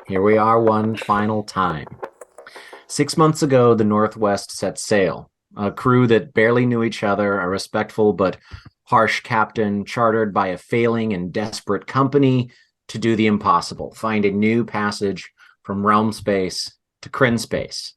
Here we are one final time. 6 months ago, the Northwest set sail. A crew that barely knew each other, a respectful but harsh captain chartered by a failing and desperate company to do the impossible, find a new passage from realm space to Kryn space.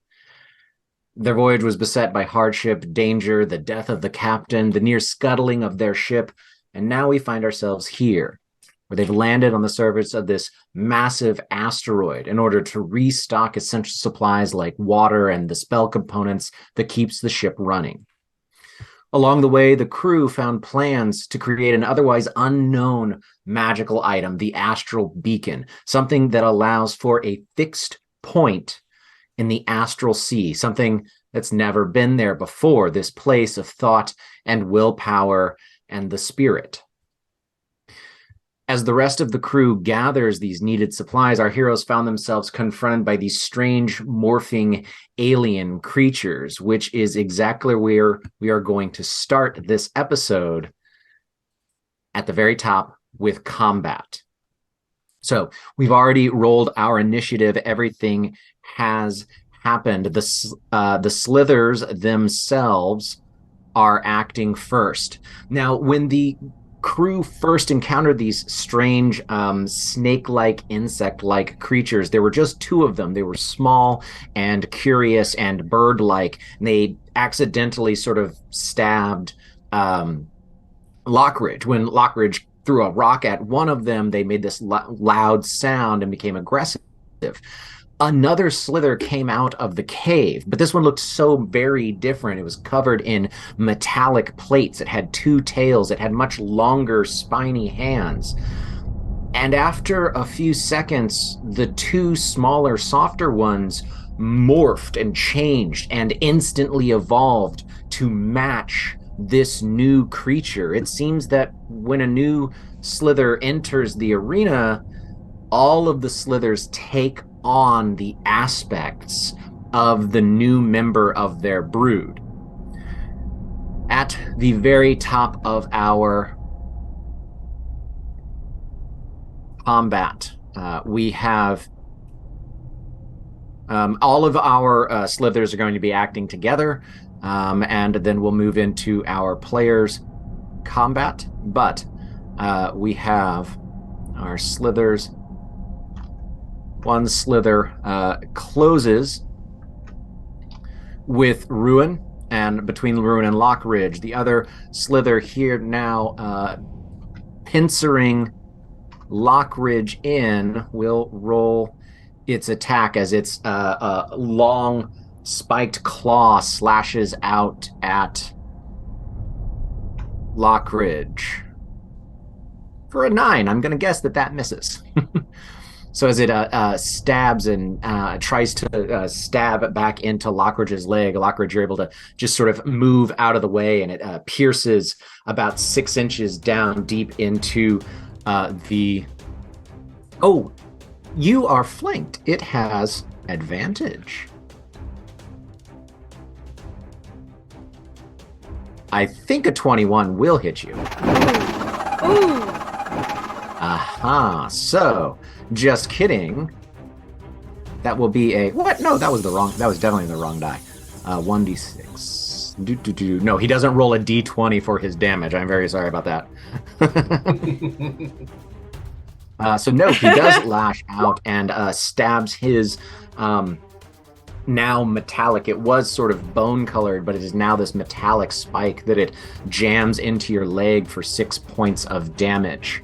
Their voyage was beset by hardship, danger, the death of the captain, the near scuttling of their ship, and now we find ourselves here, where they've landed on the surface of this massive asteroid in order to restock essential supplies like water and the spell components that keeps the ship running. Along the way, the crew found plans to create an otherwise unknown magical item, the Astral Beacon, something that allows for a fixed point in the astral sea, something that's never been there before, this place of thought and willpower and the spirit. As the rest of the crew gathers these needed supplies, our heroes found themselves confronted by these strange, morphing alien creatures, which is exactly where we are going to start this episode at the very top with combat. So we've already rolled our initiative. Everything has happened. The slithers themselves are acting first. Now, when the crew first encountered these strange snake-like, insect-like creatures, there were just two of them. They were small and curious and bird-like, and they accidentally sort of stabbed Lockridge. When Lockridge threw a rock at one of them, they made this loud sound and became aggressive. Another slither came out of the cave, but this one looked so very different. It was covered in metallic plates. It had two tails. It had much longer, spiny hands. And after a few seconds, the two smaller, softer ones morphed and changed and instantly evolved to match this new creature. It seems that when a new slither enters the arena, all of the slithers take on the aspects of the new member of their brood. At the very top of our combat, we have all of our slithers are going to be acting together, and then we'll move into our players' combat. But we have our slithers. One slither closes with Ruin, and between Ruin and Lockridge. The other slither here now pincering Lockridge in will roll its attack as its long spiked claw slashes out at Lockridge. For a 9, I'm going to guess that misses. So as it stabs and tries to stab back into Lockridge's leg, Lockridge, you're able to just sort of move out of the way, and it pierces about 6 inches down deep into the... Oh, you are flanked. It has advantage. I think a 21 will hit you. Ooh. Aha, so... Just kidding. That will be a... What? No, that was definitely the wrong die. 1d6. No, he doesn't roll a d20 for his damage. I'm very sorry about that. So no, he does lash out and stabs his now metallic. It was sort of bone colored, but it is now this metallic spike that it jams into your leg for 6 points of damage.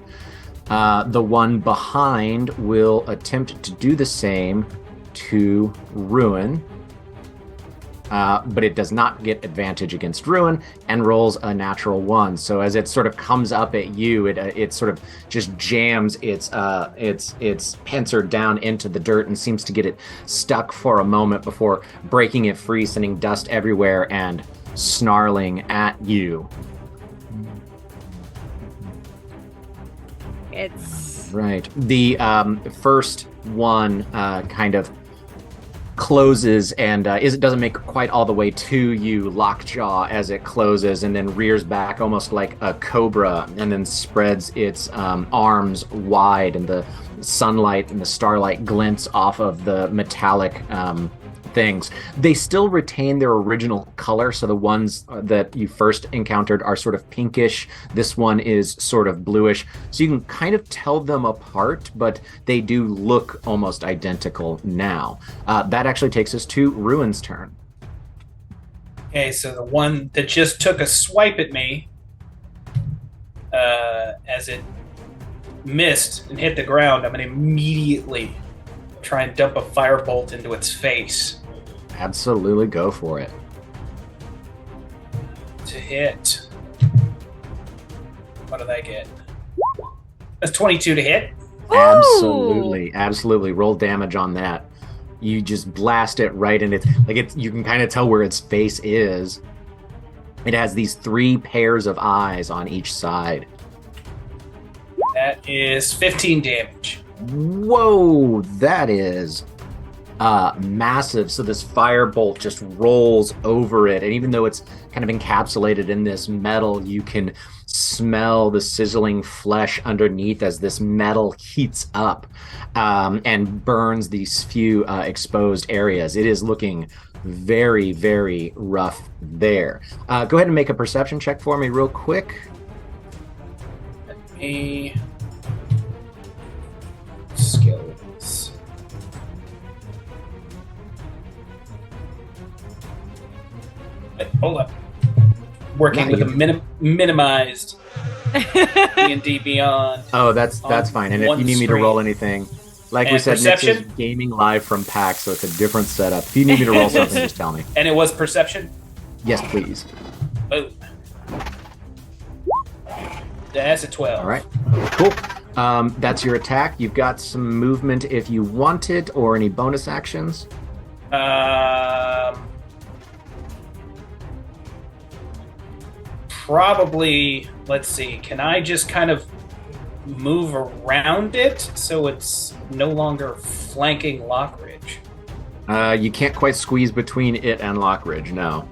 The one behind will attempt to do the same to Ruin, but it does not get advantage against Ruin and rolls a natural 1. So as it sort of comes up at you, it sort of just jams its pincer down into the dirt and seems to get it stuck for a moment before breaking it free, sending dust everywhere and snarling at you. It's right. The first one kind of closes and it doesn't make quite all the way to you, Lockjaw, as it closes and then rears back almost like a cobra and then spreads its arms wide, and the sunlight and the starlight glints off of the metallic things. They still retain their original color, so the ones that you first encountered are sort of pinkish. This one is sort of bluish, so you can kind of tell them apart, but they do look almost identical now. That actually takes us to Ruin's turn. Okay, so the one that just took a swipe at me, as it missed and hit the ground, I'm going to immediately try and dump a firebolt into its face. Absolutely, go for it. To hit. What did I get? That's 22 to hit. Absolutely. Roll damage on that. You just blast it right in its, you can kind of tell where its face is. It has these 3 pairs of eyes on each side. That is 15 damage. Whoa, that is massive. So this firebolt just rolls over it, and even though it's kind of encapsulated in this metal, you can smell the sizzling flesh underneath as this metal heats up and burns these few exposed areas. It is looking very, very rough there. Go ahead and make a perception check for me real quick. Let me... skills. Hold up. Working with a minimized D&D Beyond. Oh, that's fine. And if you need me to roll anything, like we said, Nick is gaming live from PAX, so it's a different setup. If you need me to roll something, just tell me. And it was perception? Yes, please. Oh. That's a 12. All right. Cool. That's your attack. You've got some movement if you want it, or any bonus actions. Probably, let's see, can I just kind of move around it so it's no longer flanking Lockridge? You can't quite squeeze between it and Lockridge, no.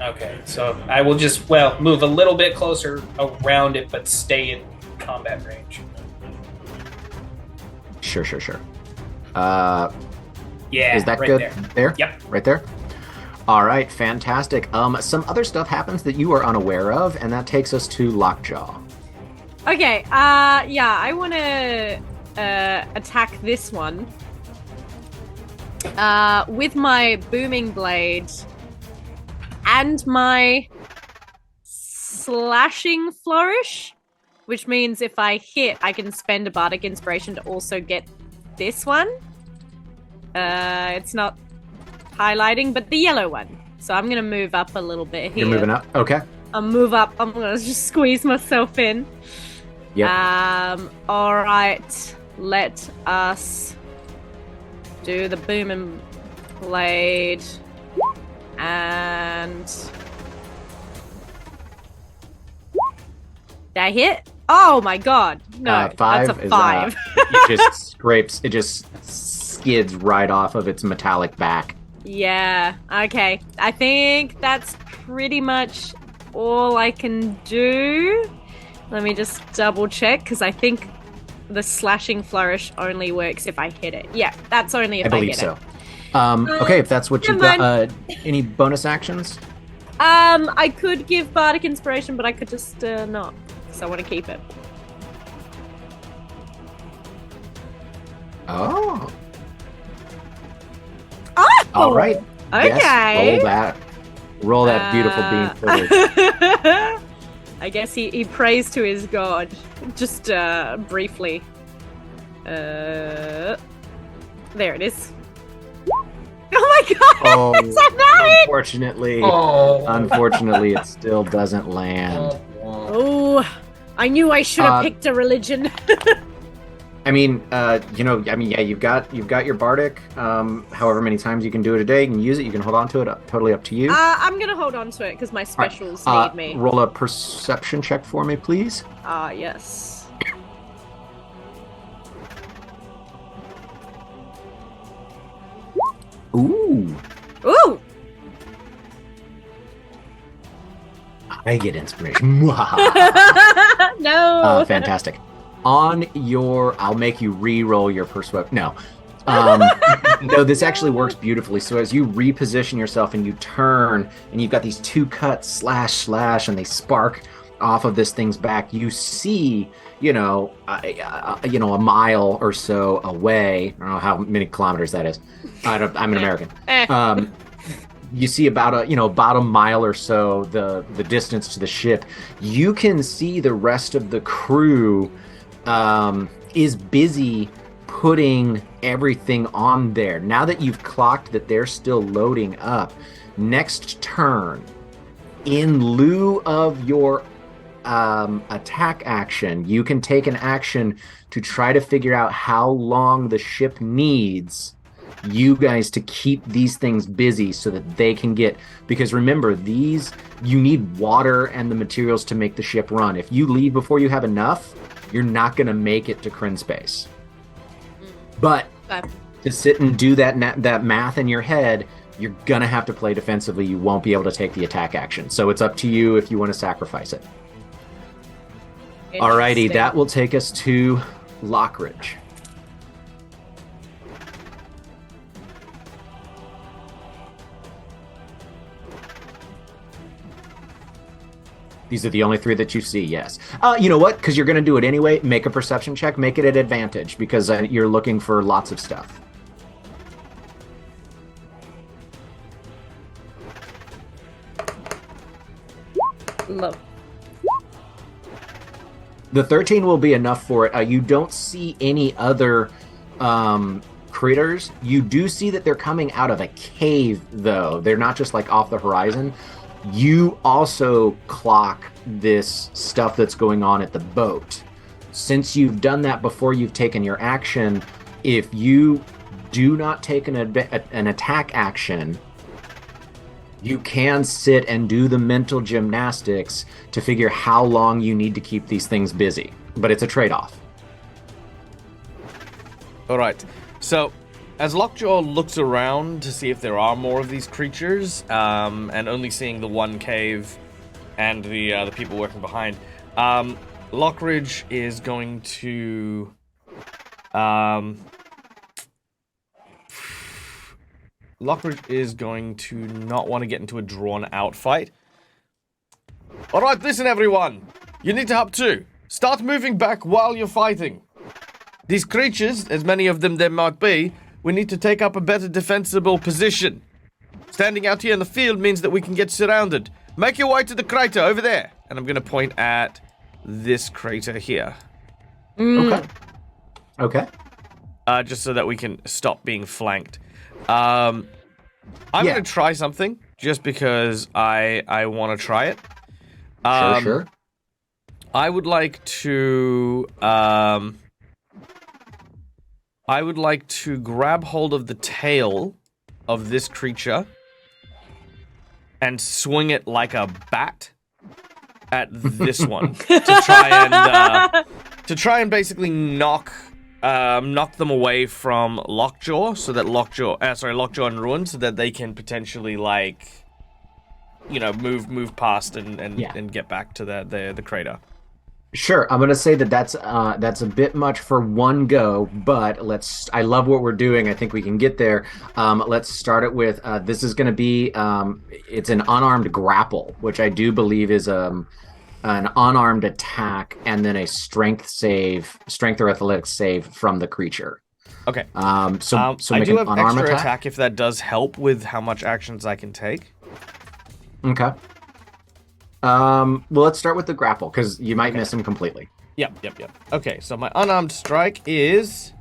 Okay, so I will just, move a little bit closer around it, but stay in combat range. Sure. Yeah, is that right good? There? Yep. Right there? All right, fantastic. Some other stuff happens that you are unaware of, and that takes us to Lockjaw. okay. I want to attack this one with my booming blade and my slashing flourish, which means if I hit, I can spend a bardic inspiration to also get this one. It's not highlighting, but the yellow one. So I'm gonna move up a little bit here. You're moving up? Okay. I'll move up. I'm gonna just squeeze myself in. Yep. All right. Let us do the booming blade. And did I hit? Oh my god. No, 5 that's a 5. It just skids right off of its metallic back. Yeah, okay. I think that's pretty much all I can do. Let me just double check, because I think the slashing flourish only works if I hit it. Yeah, that's only if I hit so. it. Okay, if that's what you've got. Any bonus actions? I could give bardic inspiration, but I could just not. So I want to keep it. Oh. Oh! All right. Yes, Okay. roll that beautiful bean footage. I guess he prays to his god. Just briefly. There it is. Oh my god! Oh, It's a nine! unfortunately, it still doesn't land. Oh, I knew I should have picked a religion. Yeah, you've got your bardic. However many times you can do it a day, you can use it. You can hold on to it. Totally up to you. I'm gonna hold on to it because my specials need me. Roll a perception check for me, please. Yes. Ooh. Ooh. I get inspiration. No. Fantastic. I'll make you re-roll your persuasion. No. No, this actually works beautifully. So as you reposition yourself and you turn, and you've got these two cuts, slash, and they spark off of this thing's back, you see, a mile or so away. I don't know how many kilometers that is. I'm an American. You see about a mile or so the distance to the ship. You can see the rest of the crew is busy putting everything on there. Now that you've clocked that they're still loading up, next turn, in lieu of your attack action, you can take an action to try to figure out how long the ship needs you guys to keep these things busy so that they can because remember, you need water and the materials to make the ship run. If you leave before you have enough, you're not going to make it to Kryn space. But to sit and do that math in your head, you're going to have to play defensively. You won't be able to take the attack action. So it's up to you if you want to sacrifice it. Alrighty, that will take us to Lockridge. These are the only three that you see, yes. You know what? Because you're going to do it anyway, make a perception check. Make it at advantage because you're looking for lots of stuff. Low. The 13 will be enough for it. You don't see any other critters. You do see that they're coming out of a cave, though. They're not just like off the horizon. You also clock this stuff that's going on at the boat. Since you've done that before you've taken your action, if you do not take an attack action, you can sit and do the mental gymnastics to figure how long you need to keep these things busy. But it's a trade-off. All right. So, as Lockjaw looks around to see if there are more of these creatures, and only seeing the one cave and the people working behind, Lockridge is going to... Lockridge is going to not want to get into a drawn-out fight. All right, listen, everyone. You need to help too. Start moving back while you're fighting. These creatures, as many of them there might be, we need to take up a better defensible position. Standing out here in the field means that we can get surrounded. Make your way to the crater over there. And I'm going to point at this crater here. Okay. Just so that we can stop being flanked. I'm going to try something just because I want to try it. Sure. I would like to grab hold of the tail of this creature and swing it like a bat at this one to try and basically knock them away from Lockjaw, so that Lockjaw and Ruin, so that they can potentially move past and get back to the crater. Sure, I'm gonna say that's a bit much for one go, but I love what we're doing. I think we can get there. Let's start it with this is gonna be it's an unarmed grapple, which I do believe is an unarmed attack, and then a strength or athletics save from the creature. Okay. So I make do an have unarmed extra attack. attack if that does help with how much actions I can take. Okay. Well, let's start with the grapple because you might Okay. miss him completely. Yep. Okay, so my unarmed strike is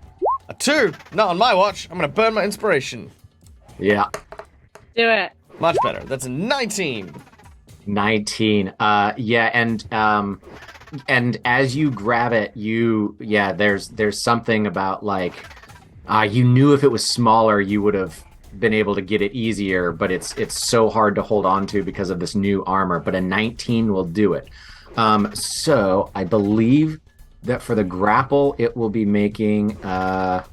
a 2. Not on my watch. I'm gonna burn my inspiration. Yeah. Do it. Much better. That's a 19. 19. And as you grab it, there's something about like you knew if it was smaller you would have been able to get it easier, but it's so hard to hold on to because of this new armor, but a 19 will do it. So I believe that for the grapple it will be making a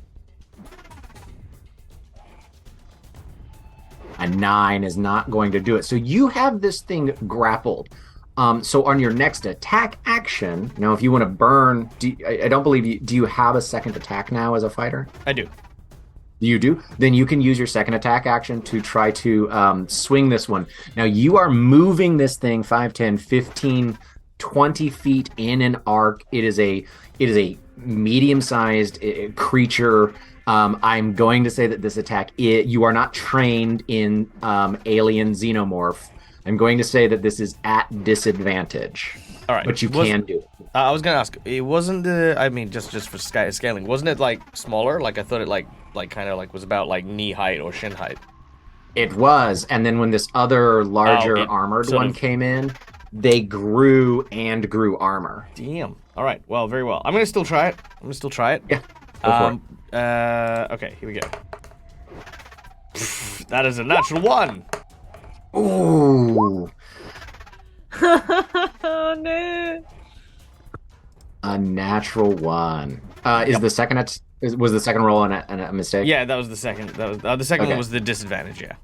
9 is not going to do it. So you have this thing grappled. So on your next attack action, now if you want to burn, I don't believe you. Do you have a second attack now as a fighter? I do. You do? Then you can use your second attack action to try to swing this one. Now you are moving this thing 5, 10, 15, 20 feet in an arc. It is a medium-sized creature. I'm going to say that this attack, you are not trained in alien xenomorph. I'm going to say that this is at disadvantage. All right. But you can do it. I was gonna ask. It wasn't just for scaling. Wasn't it like smaller? Like I thought it like kind of like was about like knee height or shin height. It was, and then when this other larger armored one came in, they grew armor. Damn. All right. Well, very well. I'm gonna still try it. Yeah. Go for it. Okay. Here we go. That is a natural 1. Ooh. Oh no. A natural 1. Is the second was the second roll a mistake? Yeah, that was the second. That was the second Okay. one was the disadvantage. Yeah.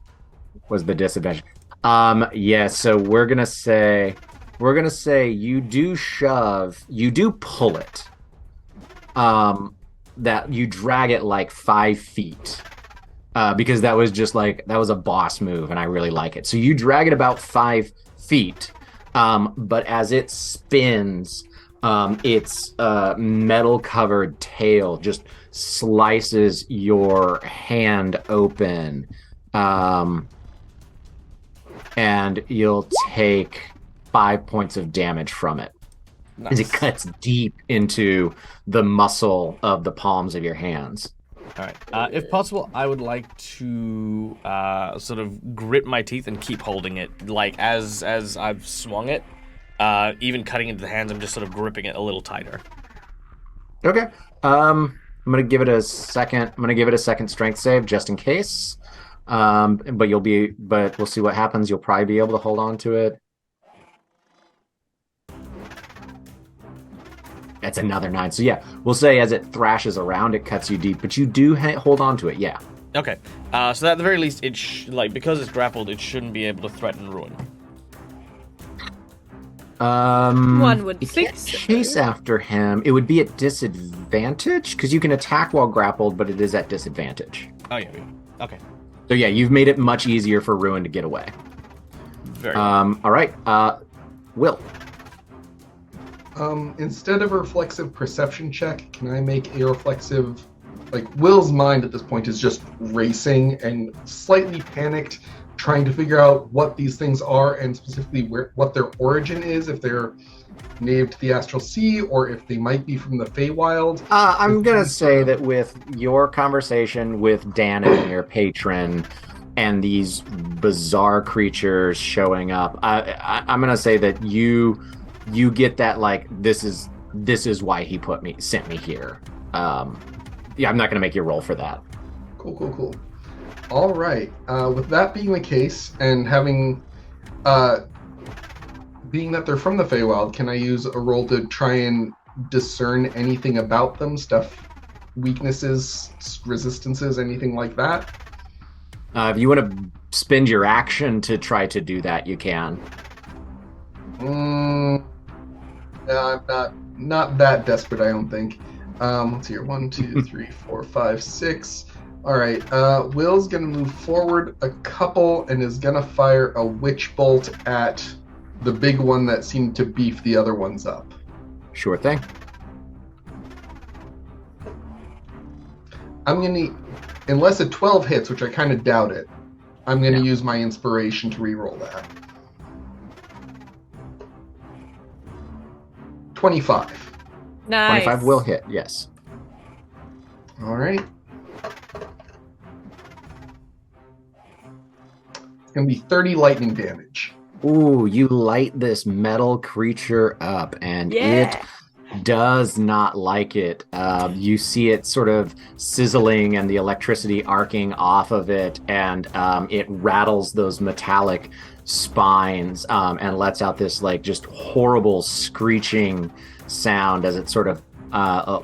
Was the disadvantage? Yeah. So we're gonna say you do pull it. That you drag it like 5 feet. Because that was a boss move, and I really like it. So you drag it about 5 feet, but as it spins, its metal-covered tail just slices your hand open, and you'll take 5 points of damage from it. Nice. As it cuts deep into the muscle of the palms of your hands. All right. If possible, I would like to sort of grip my teeth and keep holding it, like as I've swung it. Even cutting into the hands, I'm just sort of gripping it a little tighter. Okay. I'm gonna give it a second. I'm gonna give it a second strength save just in case. But we'll see what happens. You'll probably be able to hold on to it. That's another 9. So yeah, we'll say as it thrashes around, it cuts you deep, but you do hold on to it. Yeah. Okay. So at the very least, because it's grappled, it shouldn't be able to threaten ruin. One would you think can't so. chase after him. It would be at disadvantage because you can attack while grappled, but it is at disadvantage. Oh yeah. Okay. So yeah, you've made it much easier for Ruin to get away. Very well. All right. Will. Instead of a reflexive perception check, can I make a reflexive... Like, Will's mind at this point is just racing and slightly panicked, trying to figure out what these things are and specifically what their origin is, if they're native to the Astral Sea or if they might be from the Feywild. I'm going to say that with your conversation with Dana, your patron, and these bizarre creatures showing up, I'm going to say that you get that, like, this is why he sent me here. Yeah, I'm not going to make you roll for that. Cool. All right. With that being the case, and having, being that they're from the Feywild, can I use a roll to try and discern anything about them? Stuff, weaknesses, resistances, anything like that? If you want to spend your action to try to do that, you can. I'm not that desperate, I don't think. Let's see here. 1, 2, 3, 4, 5, 6. All right. Will's gonna move forward a couple and is gonna fire a witch bolt at the big one that seemed to beef the other ones up. Sure thing. I'm gonna, unless a 12 hits, which I kind of doubt it, I'm gonna use my inspiration to reroll that. 25. Nice. 25 will hit, yes. All right. It's gonna be 30 lightning damage. Ooh, you light this metal creature up, and it does not like it. You see it sort of sizzling and the electricity arcing off of it, and it rattles those metallic spines and lets out this like just horrible screeching sound as it sort of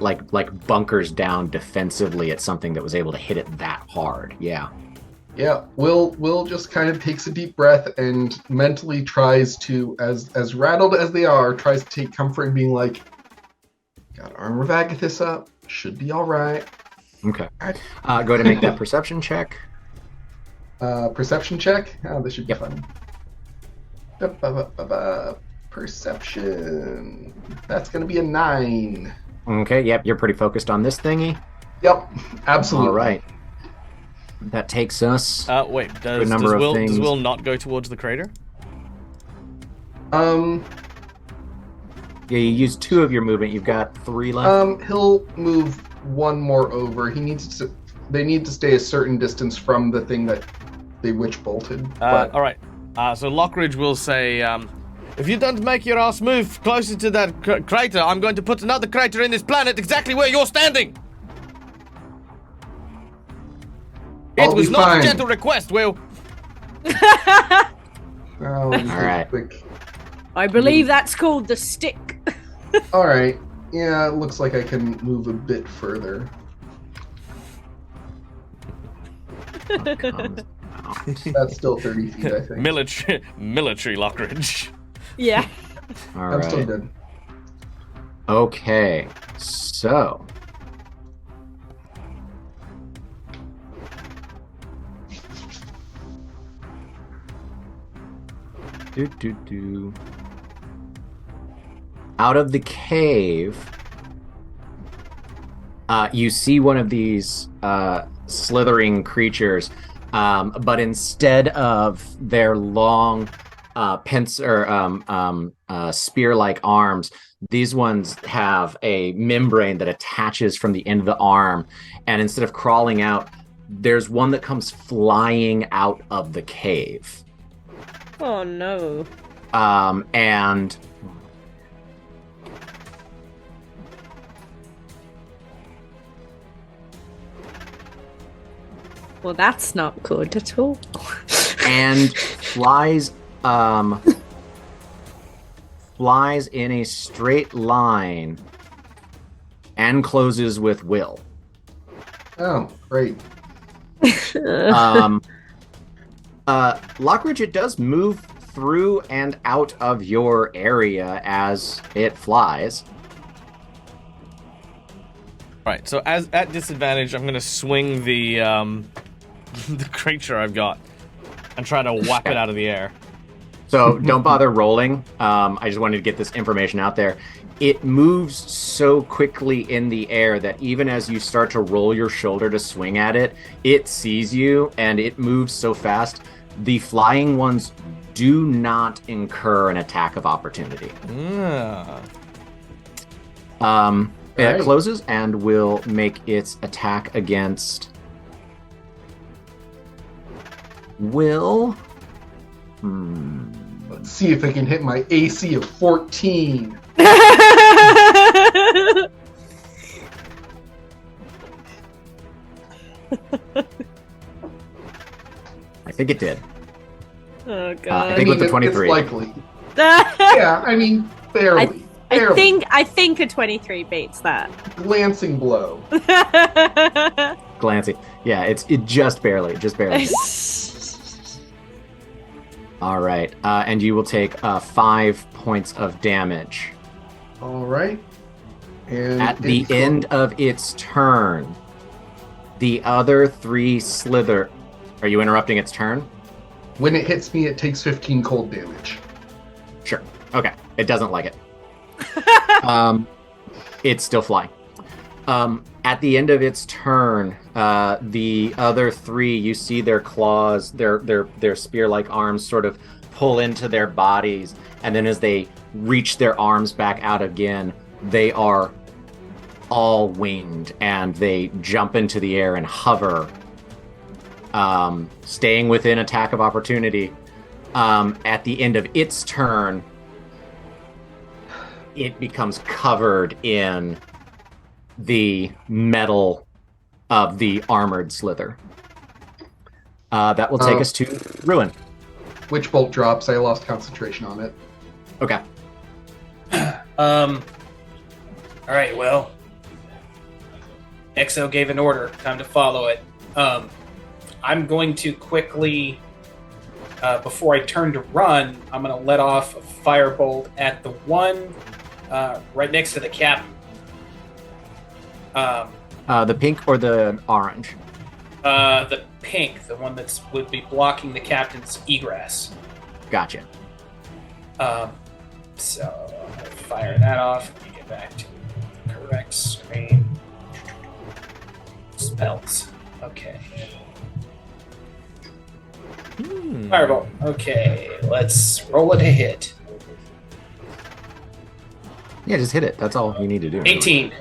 like bunkers down defensively at something that was able to hit it that hard. Yeah. Yeah, Will just kind of takes a deep breath and mentally tries to, as rattled as they are, tries to take comfort in being like, got Armor of Agathis up, should be all right. Okay. Go ahead and make that perception check. Perception check? Oh, this should be fun. Perception. That's going to be a 9. Okay, yep, you're pretty focused on this thingy. Yep, absolutely. All right. That takes us. Wait, does Will not go towards the crater? Yeah, you used 2 of your movement. You've got 3 left. He'll move 1 more over. They need to stay a certain distance from the thing that they witch bolted. All right. So Lockridge will say, if you don't make your ass move closer to that crater, I'm going to put another crater in this planet exactly where you're standing. It was not a gentle request, Will. All right. I believe that's called the stick. All right. Yeah, it looks like I can move a bit further. That's still 30 feet, I think. Military Lockridge. Yeah. All I'm right. still good. Okay, so. Out of the cave, you see one of these slithering creatures, but instead of their long spear-like arms, these ones have a membrane that attaches from the end of the arm, and instead of crawling out, there's one that comes flying out of the cave. Oh no. And well, that's not good at all. and flies in a straight line and closes with Will. Oh, great. Lockridge, it does move through and out of your area as it flies. Right, so at disadvantage, I'm gonna swing the the creature I've got and try to whap it out of the air. So don't bother rolling. I just wanted to get this information out there. It moves so quickly in the air that even as you start to roll your shoulder to swing at it, it sees you and it moves so fast. The flying ones do not incur an attack of opportunity. It closes and will make its attack against Will. Let's see if I can hit my AC of 14. I think it did. Oh god. I think with the 23. It's likely. Yeah, I mean, barely. I think a 23 beats that. Glancing blow. Glancing. Yeah, it just barely. All right, and you will take 5 points of damage. All right. And at the end of its turn, the other 3 slither. Are you interrupting its turn? When it hits me, it takes 15 cold damage. Sure. Okay. It doesn't like it. It's still flying. At the end of its turn, the other three, you see their claws, their spear-like arms sort of pull into their bodies, and then as they reach their arms back out again, they are all winged, and they jump into the air and hover, staying within attack of opportunity. At the end of its turn, it becomes covered in the metal of the armored slither. That will take us to Ruin. Which bolt drops? I lost concentration on it. Okay. All right, well, Exo gave an order. Time to follow it. I'm going to quickly, before I turn to run, I'm going to let off a firebolt at the one right next to the captain. The pink or the orange? The pink, the one that would be blocking the captain's egress. Gotcha. So I'm going to fire that off. Let me get back to the correct screen. Spells. Okay. Firebolt. Okay, let's roll it a hit. Yeah, just hit it. That's all you need to do. 18.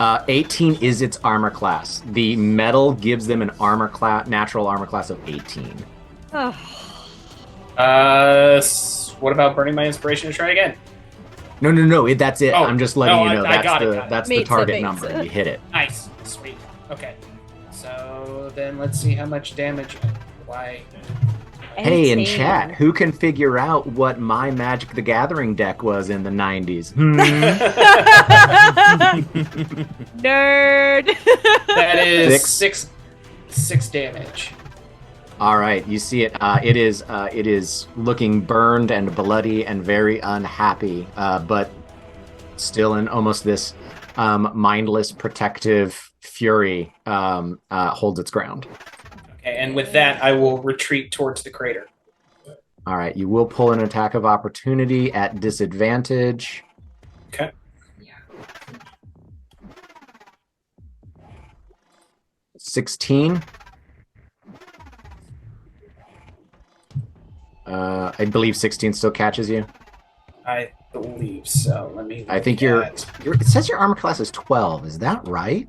18 is its armor class. The metal gives them an armor class, natural armor class of 18. Oh. What about burning my inspiration to try again? No. That's it. Oh, I'm just letting you know I got it. That's the Meets target it. number. You hit it. Nice. Sweet. Okay. So then let's see how much damage. Why? Hey, in 18. chat, who can figure out what my Magic the Gathering deck was in the 90s? Nerd. That is Six. six damage. All right, you see it. It is looking burned and bloody and very unhappy, but still in almost this mindless protective fury holds its ground. Okay, and with that, I will retreat towards the crater. All right, you will pull an attack of opportunity at disadvantage. Okay. 16. I believe 16 still catches you. I believe so. Let me. I think your it says your armor class is 12. Is that right?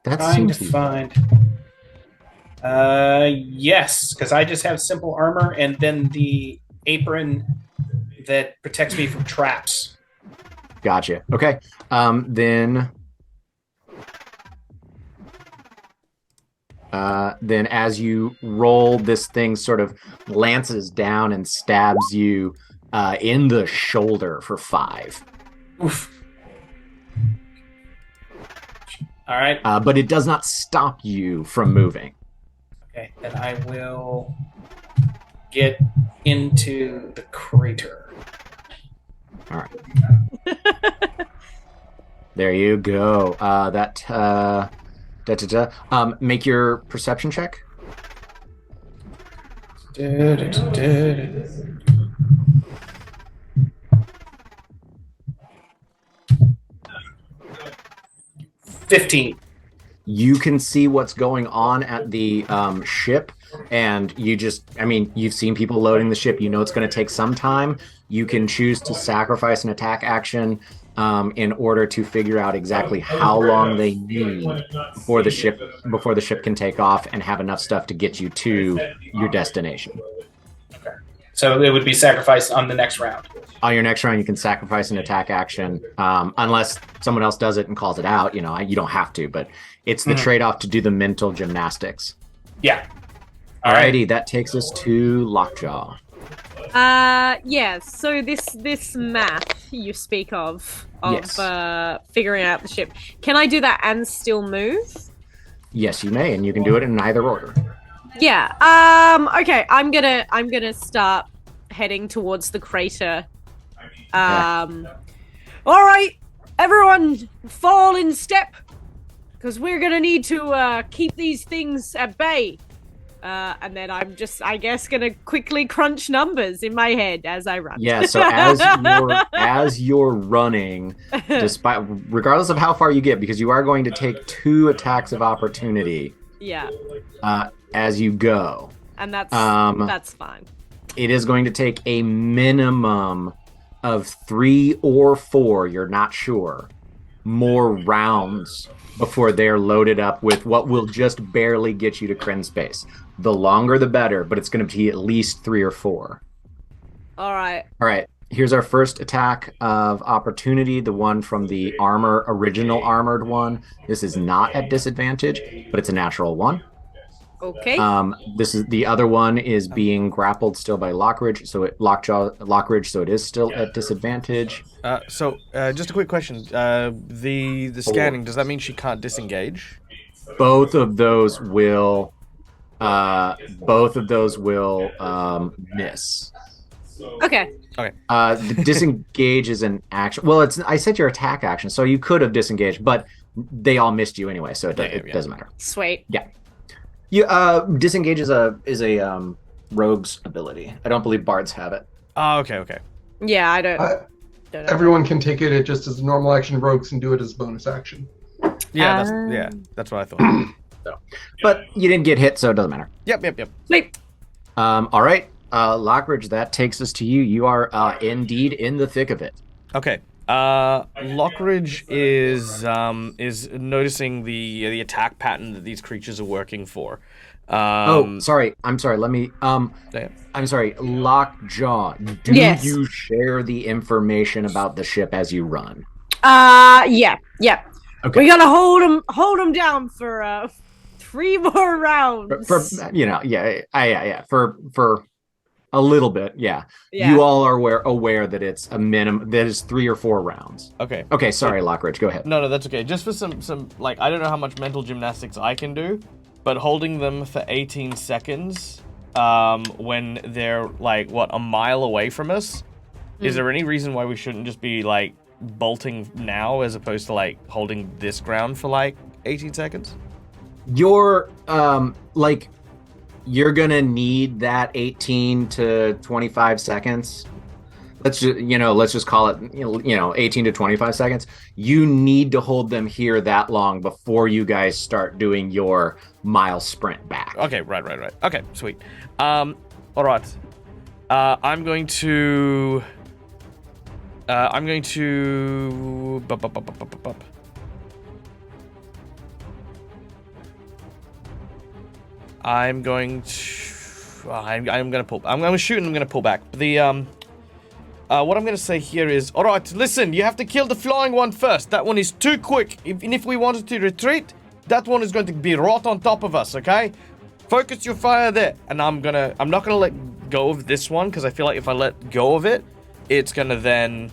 That Trying to seems find. Yes, because I just have simple armor and then the apron that protects me from traps. Gotcha. Okay. Then as you roll, this thing sort of lances down and stabs you in the shoulder for 5. Oof. All right. But it does not stop you from moving. Okay, then I will get into the crater. All right. There you go. Make your perception check. 15. You can see what's going on at the ship, and you've seen people loading the ship. You know it's going to take some time. You can choose to sacrifice an attack action in order to figure out exactly how long they need before the ship can take off and have enough stuff to get you to your destination. Okay. So it would be sacrificed on the next round. On your next round, you can sacrifice an attack action, unless someone else does it and calls it out. You don't have to, but it's the trade-off to do the mental gymnastics. Yeah. Alrighty, that takes us to Lockjaw. Yeah, so this math you speak of Yes. figuring out the ship, can I do that and still move? Yes, you may, and you can do it in either order. Yeah. Okay, I'm gonna start heading towards the crater. All right, everyone, fall in step, because we're gonna need to keep these things at bay. And then I'm just, I guess, gonna quickly crunch numbers in my head as I run. Yeah, so as you're running, regardless of how far you get, because you are going to take 2 attacks of opportunity. Yeah. As you go. And that's fine. It is going to take a minimum of 3 or 4, you're not sure, more rounds before they're loaded up with what will just barely get you to Kryn space. The longer the better, but it's going to be at least 3 or 4. All right. Here's our first attack of opportunity, the one from the original armored one. This is not at disadvantage, but it's a natural 1. Okay. This is the other one is being grappled still by Lockridge, so it is still at disadvantage. So just a quick question: the scanning, does that mean she can't disengage? Both of those will miss. Okay. The disengage is an action. Well, I said your attack action, so you could have disengaged, but they all missed you anyway, so it doesn't matter. Sweet. Yeah. Disengage is a rogue's ability. I don't believe bards have it. Oh, okay. Yeah, I don't know. Everyone can take it just as a normal action. Rogues can do it as a bonus action. Yeah, that's what I thought. But you didn't get hit, so it doesn't matter. Yep. Sweet. All right, Lockridge, that takes us to you. You are indeed in the thick of it. Okay. Lockridge is noticing the attack pattern that these creatures are working for. Sorry. I'm sorry. Let me. I'm sorry. Lockjaw. Do you share the information about the ship as you run? Yeah. Okay. We gotta hold them down for 3 more rounds. For a little bit, yeah. You all are aware that it's a minimum, that is 3 or 4 rounds. Okay, sorry, Lockridge, go ahead. No, that's okay. Just for some like, I don't know how much mental gymnastics I can do, but holding them for 18 seconds when they're, like, a mile away from us, is there any reason why we shouldn't just be, like, bolting now as opposed to, like, holding this ground for, like, 18 seconds? You're, you're gonna need that 18 to 25 seconds. Let's just call it 18 to 25 seconds. You need to hold them here that long before you guys start doing your mile sprint back. Okay, right. Okay, sweet. All right. I'm going to. I'm going to pull. I'm going to shoot and I'm going to pull back. What I'm going to say here is, all right, listen, you have to kill the flying one first. That one is too quick. If we wanted to retreat, that one is going to be right on top of us, okay? Focus your fire there. And I'm not going to let go of this one, because I feel like if I let go of it, it's going to then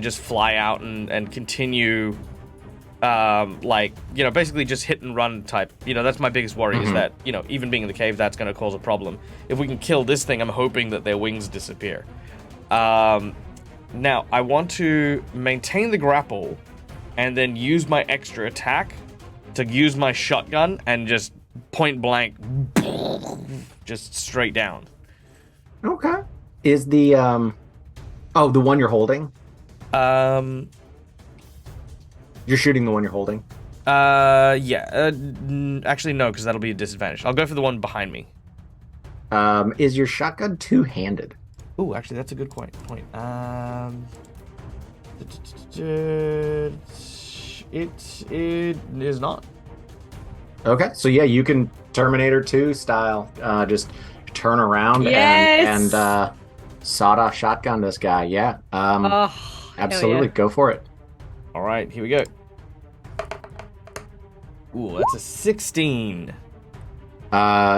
just fly out and continue, basically just hit and run type. That's my biggest worry, is that, even being in the cave, that's going to cause a problem. If we can kill this thing, I'm hoping that their wings disappear. Now, I want to maintain the grapple and then use my extra attack to use my shotgun and just point blank, just straight down. Okay. Is the, the one you're holding? You're shooting the one you're holding? Yeah. Actually, no, because that'll be a disadvantage. I'll go for the one behind me. Is your shotgun two-handed? Ooh, actually, that's a good point. It is not. Okay, so yeah, you can Terminator 2 style, just turn around and sawed-off shotgun this guy. Yeah. Absolutely, go for it. All right, here we go. Ooh, that's a 16.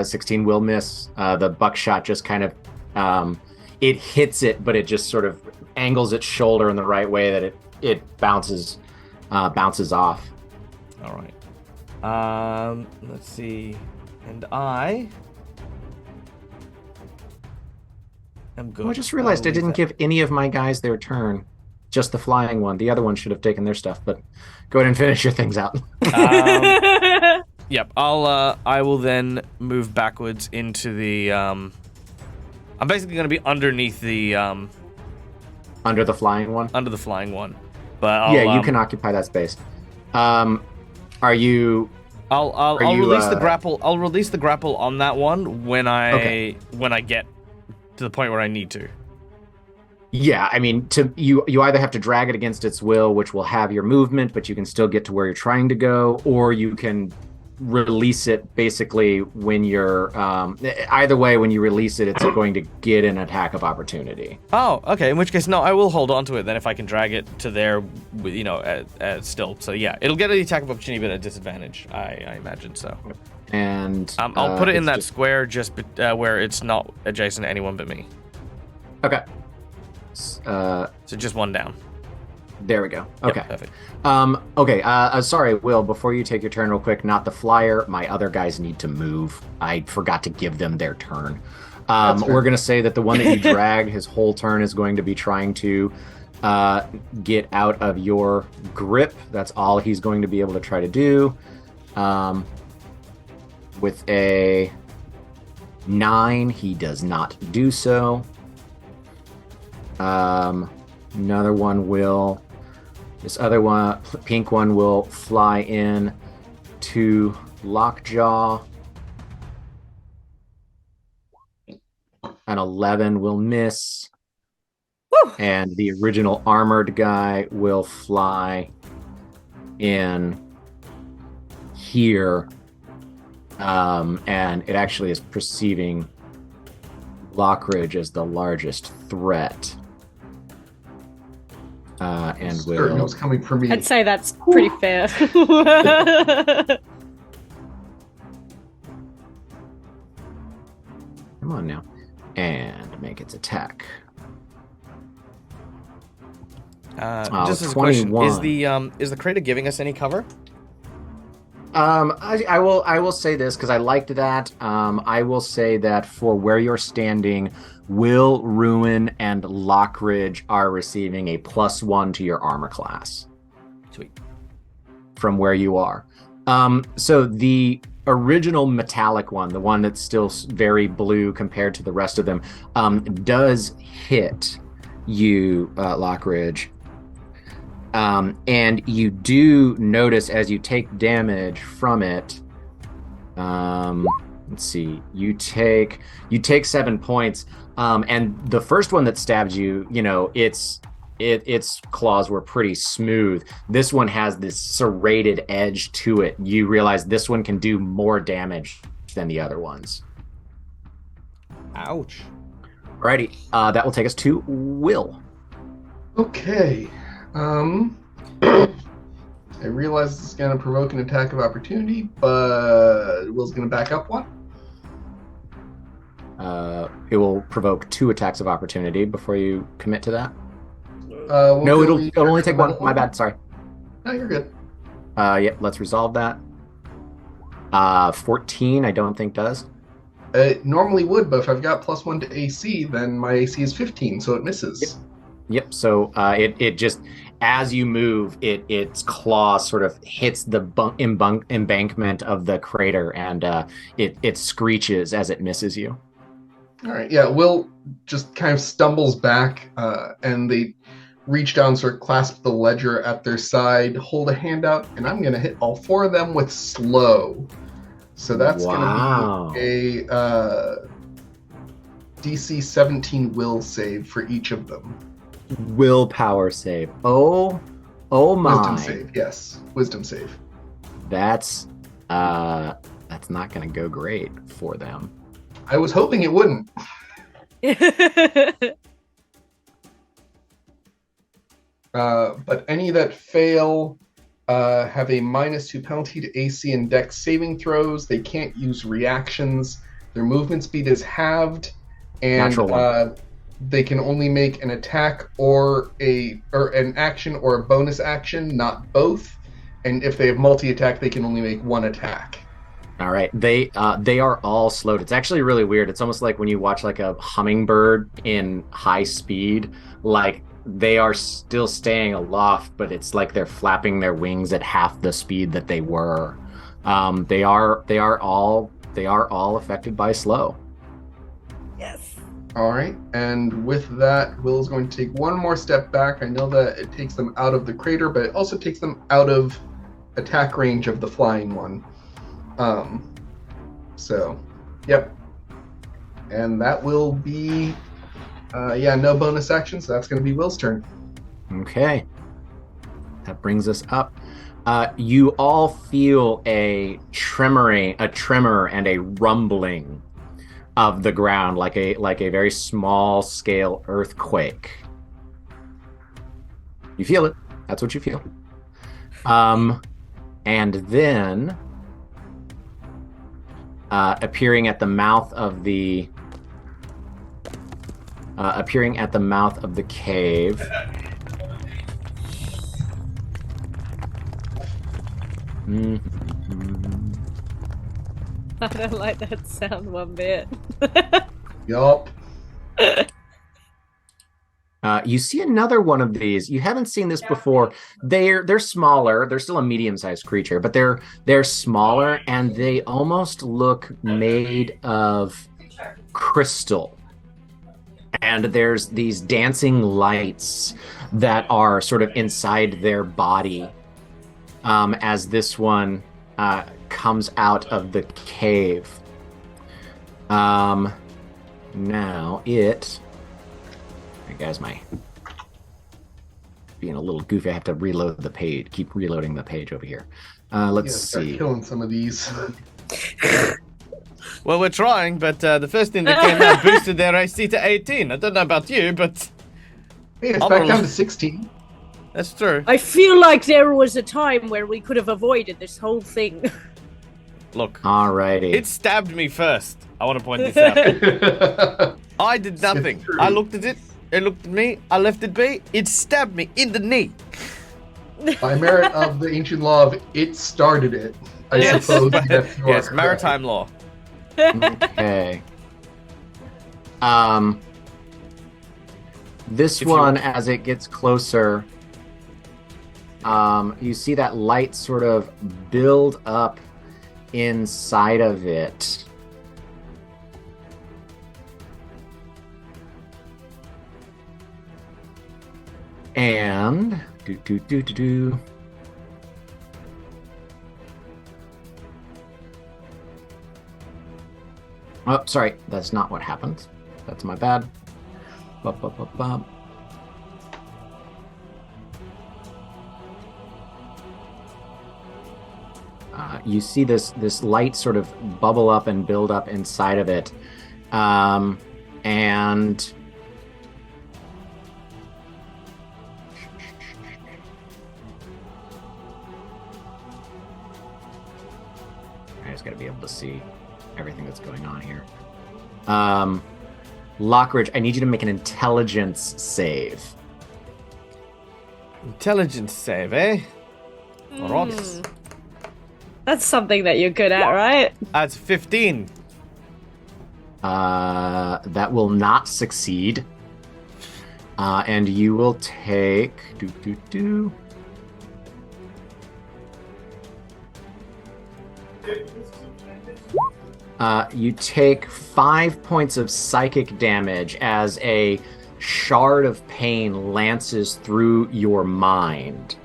16 will miss. The buckshot just kind of, it hits it, but it just sort of angles its shoulder in the right way that it bounces off. All right. Let's see. And I am good. Oh, I just realized I didn't give any of my guys their turn. Just the flying one. The other one should have taken their stuff, but go ahead and finish your things out. Yep. I will then move backwards into the. I'm basically going to be underneath the. Under the flying one. Under the flying one, but you can occupy that space. Are you? I'll release the grapple. I'll release the grapple on that one when I get to the point where I need to. Yeah, I mean, you either have to drag it against its will, which will have your movement, but you can still get to where you're trying to go, or you can release it basically when you're either way. When you release it, it's going to get an attack of opportunity. Oh, okay. In which case, no, I will hold on to it then if I can drag it to there, still. So yeah, it'll get an attack of opportunity, but at a disadvantage. I imagine so. And I'll put it in that square just where it's not adjacent to anyone but me. Okay. So just one down. There we go. Okay. Yep, perfect. Okay. Sorry, Will, before you take your turn real quick, not the flyer. My other guys need to move. I forgot to give them their turn. We're going to say that the one that you drag, his whole turn is going to be trying to get out of your grip. That's all he's going to be able to try to do. With a 9, he does not do so. Another one will. This other one, pink one, will fly in to Lockjaw. An 11 will miss. Woo! And the original armored guy will fly in here. And it actually is perceiving Lockridge as the largest threat. And Certain it was coming for me. I'd say that's pretty fair. Come on now. And make its attack. Just as a question, is the crater giving us any cover? I will say this because I liked that. I will say that for where you're standing, Will, Ruin, and Lockridge are receiving a +1 to your armor class. Sweet. From where you are. So the original metallic one, the one that's still very blue compared to the rest of them, does hit you, Lockridge. And you do notice as you take damage from it. Let's see. You take 7 points. And the first one that stabs you, its claws were pretty smooth. This one has this serrated edge to it. You realize this one can do more damage than the other ones. Ouch. Alrighty. That will take us to Will. Okay. I realize this is going to provoke an attack of opportunity, but Will's going to back up one. It will provoke 2 attacks of opportunity before you commit to that. No, it'll only take 1. My bad. Sorry. No, you're good. Yep. Let's resolve that. 14. I don't think does. It normally would, but if I've got +1 to AC, then my AC is 15, so it misses. Yep. So it just, as you move, its claws sort of hits the embankment of the crater, and it screeches as it misses you. All right. Yeah. Will just kind of stumbles back, and they reach down, sort of clasp the ledger at their side, hold a hand out, and I'm going to hit all 4 of them with slow. So that's going to be a DC 17 will save for each of them. Willpower save. Oh my. Wisdom save, yes. Wisdom save. That's not going to go great for them. I was hoping it wouldn't. But any that fail have a -2 penalty to AC and Dex saving throws. They can't use reactions. Their movement speed is halved, and they can only make an attack or an action or a bonus action, not both. And if they have multi-attack, they can only make 1 attack. All right, they are all slowed. It's actually really weird. It's almost like when you watch like a hummingbird in high speed, like they are still staying aloft, but it's like they're flapping their wings at half the speed that they were. They are all affected by slow. Yes. All right, and with that, Will is going to take one more step back. I know that it takes them out of the crater, but it also takes them out of attack range of the flying one. So, yep. And that will be, no bonus action, so that's going to be Will's turn. Okay. That brings us up. You all feel a tremor and a rumbling of the ground, like a very small scale earthquake. You feel it. That's what you feel. And then appearing at the mouth of the cave. I don't like that sound one bit. Yup. You see another one of these. You haven't seen this before. They're smaller. They're still a medium-sized creature, but they're smaller, and they almost look made of crystal. And there's these dancing lights that are sort of inside their body as this one comes out of the cave. Now it... Hey guys, my being a little goofy. I have to reload the page. Keep reloading the page over here. Let's start see. Killing some of these. Well, we're trying, but the first thing that came out boosted their AC to 18. I don't know about you, but... Hey, it's back down to 16. That's true. I feel like there was a time where we could have avoided this whole thing. Look. Alrighty. It stabbed me first. I want to point this out. I did nothing. I looked at it. It looked at me. I left it be. It stabbed me in the knee. By merit of the ancient law of it started it, I Yes. suppose. Yes, Yes, maritime law. Okay. This one, as it gets closer, you see that light sort of build up inside of it. And Oh, sorry, that's not what happened. That's my bad. You see this light sort of bubble up and build up inside of it, and I just got to be able to see everything that's going on here. Lockridge, I need you to make an intelligence save. Intelligence save, eh? Alright. That's something that you're good at, right? That's 15. That will not succeed. And you will take... You take 5 points of psychic damage as a shard of pain lances through your mind.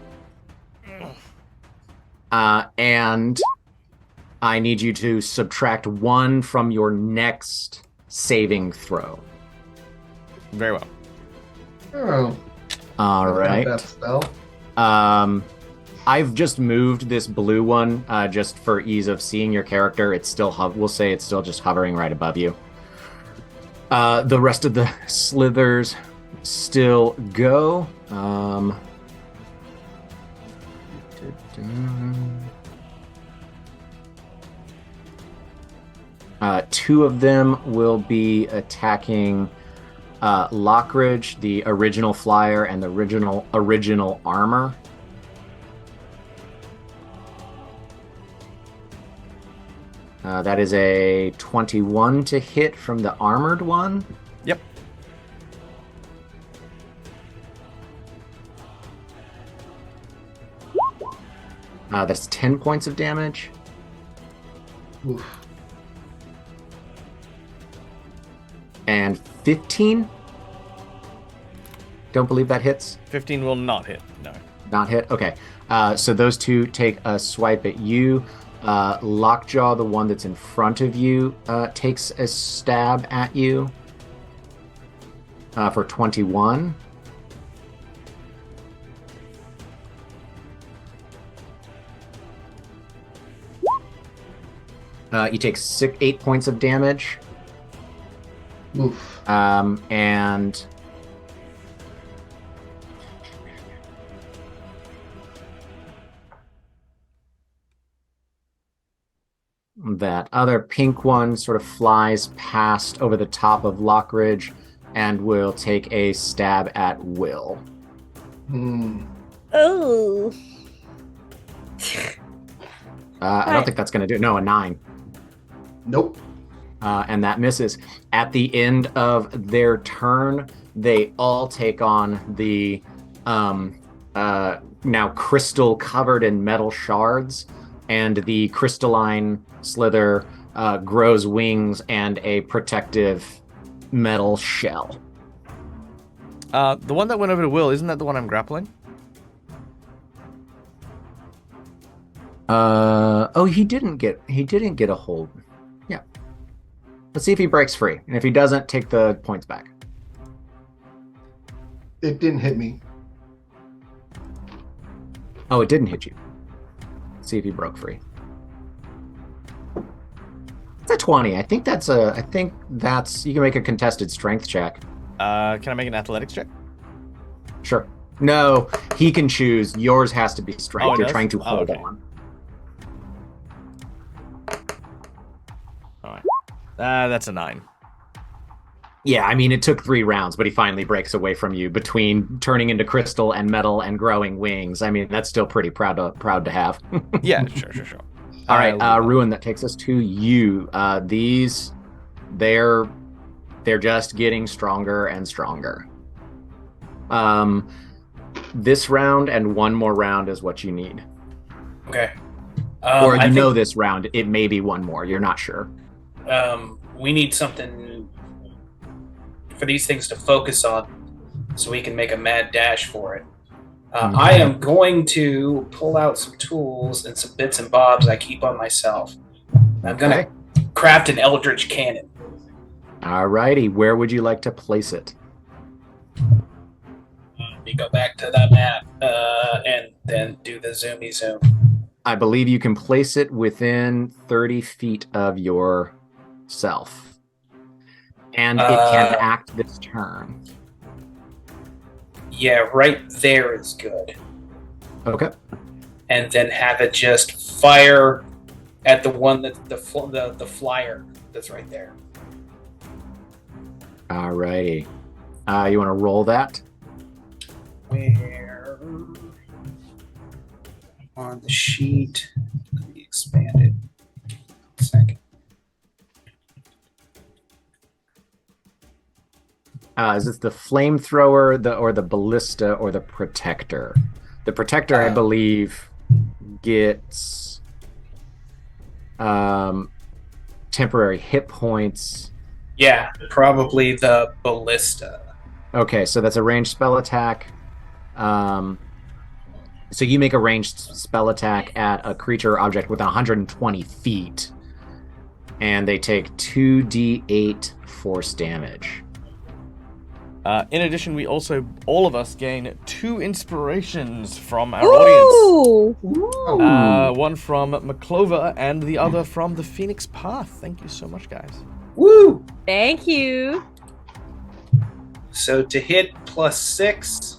And I need you to subtract 1 from your next saving throw. Very well. Oh. All right. That spell. I've just moved this blue one just for ease of seeing your character. It's still we'll say it's still just hovering right above you. The rest of the slithers still go. 2 of them will be attacking Lockridge, the original flyer, and the original armor. That is a 21 to hit from the armored one. Yep. That's 10 points of damage. Oof. And 15? Don't believe that hits? 15 will not hit, no. Not hit? Okay. So those two take a swipe at you. Lockjaw, the one that's in front of you, takes a stab at you for 21. You take 8 points of damage. Oof. And that other pink one sort of flies past over the top of Lockridge and will take a stab at Will. Oh. I don't think that's going to do it. No, a 9. Nope. And that misses. At the end of their turn, they all take on the now crystal covered in metal shards, and the crystalline slither grows wings and a protective metal shell. The one that went over to Will, isn't that the one I'm grappling? He didn't get a hold. Yeah. Let's see if he breaks free. And if he doesn't, take the points back. It didn't hit me. Oh, it didn't hit you. Let's see if he broke free. It's a 20. I think that's you can make a contested strength check. Can I make an athletics check? Sure. No, he can choose. Yours has to be strength. You're trying to hold on. All right. That's a 9. Yeah, I mean, it took 3 rounds, but he finally breaks away from you between turning into crystal and metal and growing wings. I mean, that's still pretty proud to have. Yeah, sure. All right, Ruin, that takes us to you. They're just getting stronger and stronger. This round and one more round is what you need. Okay. Or you know this round, it may be one more. You're not sure. We need something for these things to focus on so we can make a mad dash for it. I am going to pull out some tools and some bits and bobs I keep on myself. I'm going to craft an Eldritch Cannon. All righty. Where would you like to place it? Let me go back to that map and then do the zoomy zoom. I believe you can place it within 30 feet of yourself. And it can act this turn. Yeah, right there is good. Okay. And then have it just fire at the one that the flyer that's right there. All righty. You want to roll that? Where on the sheet? Let me expand it. 1 second. Is this the flamethrower, or the ballista, or the protector? The protector, I believe, gets temporary hit points. Yeah, probably the ballista. Okay, so that's a ranged spell attack. So you make a ranged spell attack at a creature or object within 120 feet, and they take 2d8 force damage. In addition, we also, all of us, gain 2 inspirations from our audience. One from McClover and the other from the Phoenix Path. Thank you so much, guys. Woo! Thank you. So to hit +6.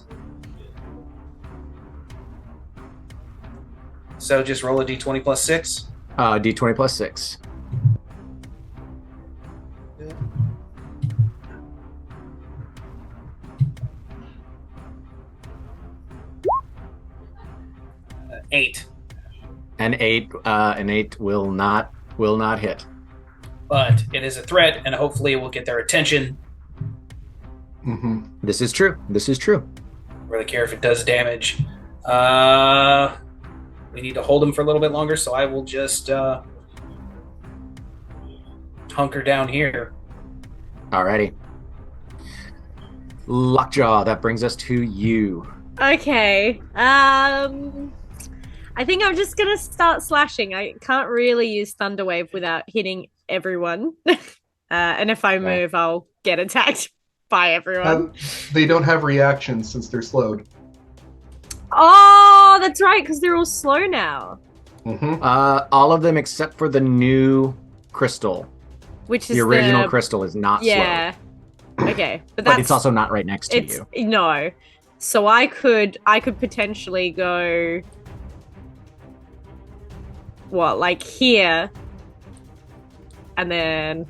So just roll a d20 +6. D20 plus 6. Eight. An 8 will not hit. But it is a threat, and hopefully it will get their attention. Mm-hmm. This is true. Really care if it does damage. We need to hold him for a little bit longer, so I will just hunker down here. Alrighty. Lockjaw, that brings us to you. Okay. I think I'm just gonna start slashing. I can't really use Thunderwave without hitting everyone. And if I move, I'll get attacked by everyone. They don't have reactions since they're slowed. Oh, that's right, because they're all slow now. Mm-hmm. All of them except for the new crystal. Which is the original crystal is not yeah. slowed. Okay, but But it's also not right next to you. No. So I could potentially go what, like here, and then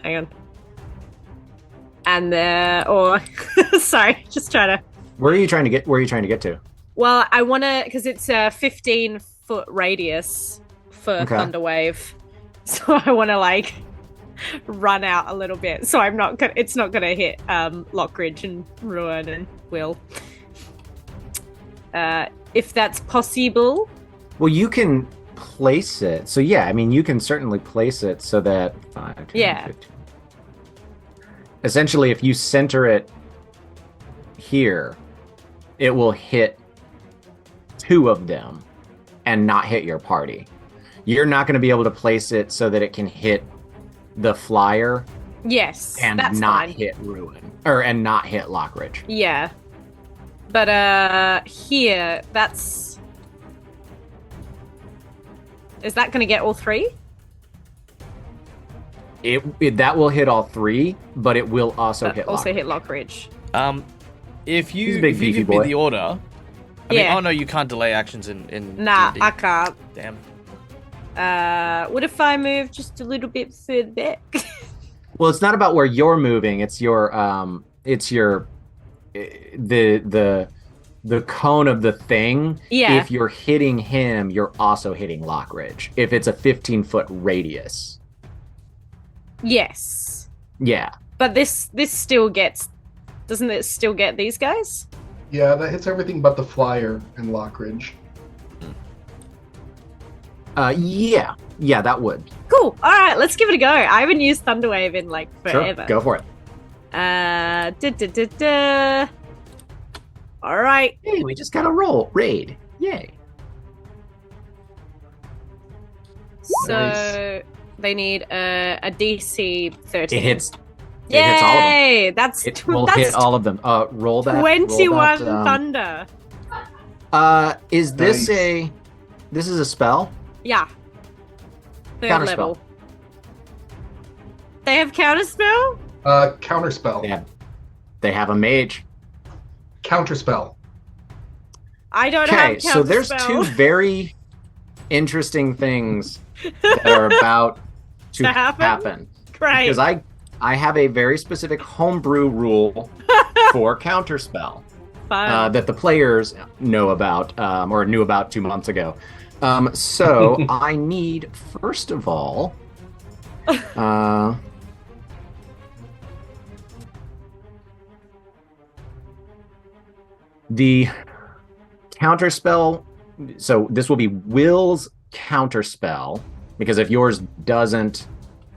hang on. And there, or sorry, just trying to. Where are you trying to get to? Well, I want to, because it's a 15-foot radius for Thunderwave, so I want to like run out a little bit. So I'm not. It's not going to hit Lockridge and Ruin and Will. If that's possible. Well, you can place it. So yeah, I mean, you can certainly place it so that 5, 10, yeah. 15. Essentially, if you center it here, it will hit 2 of them and not hit your party. You're not going to be able to place it so that it can hit the flyer. Yes, and that's not fine. hit Ruin and not hit Lockridge. Yeah, but here is that going to get all 3? That will hit all 3, but it will also hit Lockridge. If you give me the order, I mean, Yeah. oh no, you can't delay actions in Nah, D&D. I can't. Damn. What if I move just a little bit further back? Well, it's not about where you're moving. It's your the cone of the thing. Yeah. If you're hitting him, you're also hitting Lockridge. If it's a 15-foot radius. Yes. Yeah. But this still gets. Doesn't it still get these guys? Yeah, that hits everything but the flyer and Lockridge. Yeah, that would. Cool. All right, let's give it a go. I haven't used Thunderwave in like forever. Sure, go for it. All right. Hey, we just got a raid. Yay. So they need a DC 13. It hits. Yay! It hits all of them. That's It will that's hit all of them. Roll that. 21 thunder. Is this Nice. This is a spell? Yeah. Third Counterspell. level. They have counterspell? Counterspell. They have a mage. Counterspell. I don't have Okay, counterspell. so there's 2 very interesting things that are about to happen. Great. Because I have a very specific homebrew rule for counterspell Fun. that the players know about or knew about 2 months ago. So I need, first of all, the counterspell. So this will be Will's counterspell, because if yours doesn't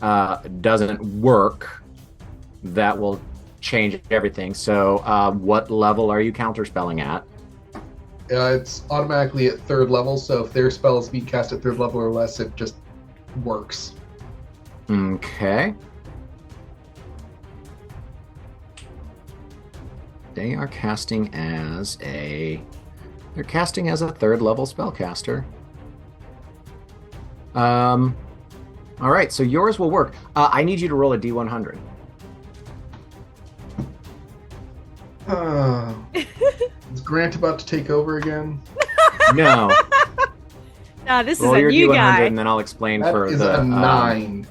work, that will change everything. So what level are you counterspelling at? It's automatically at 3rd level, so if their spell is being cast at 3rd level or less, it just works. Okay. They are casting as a 3rd level spellcaster. All right, so yours will work. I need you to roll a D100. Is Grant about to take over again? No. No, this Roll is a your new D100, guy. and then I'll explain That for is the a 9.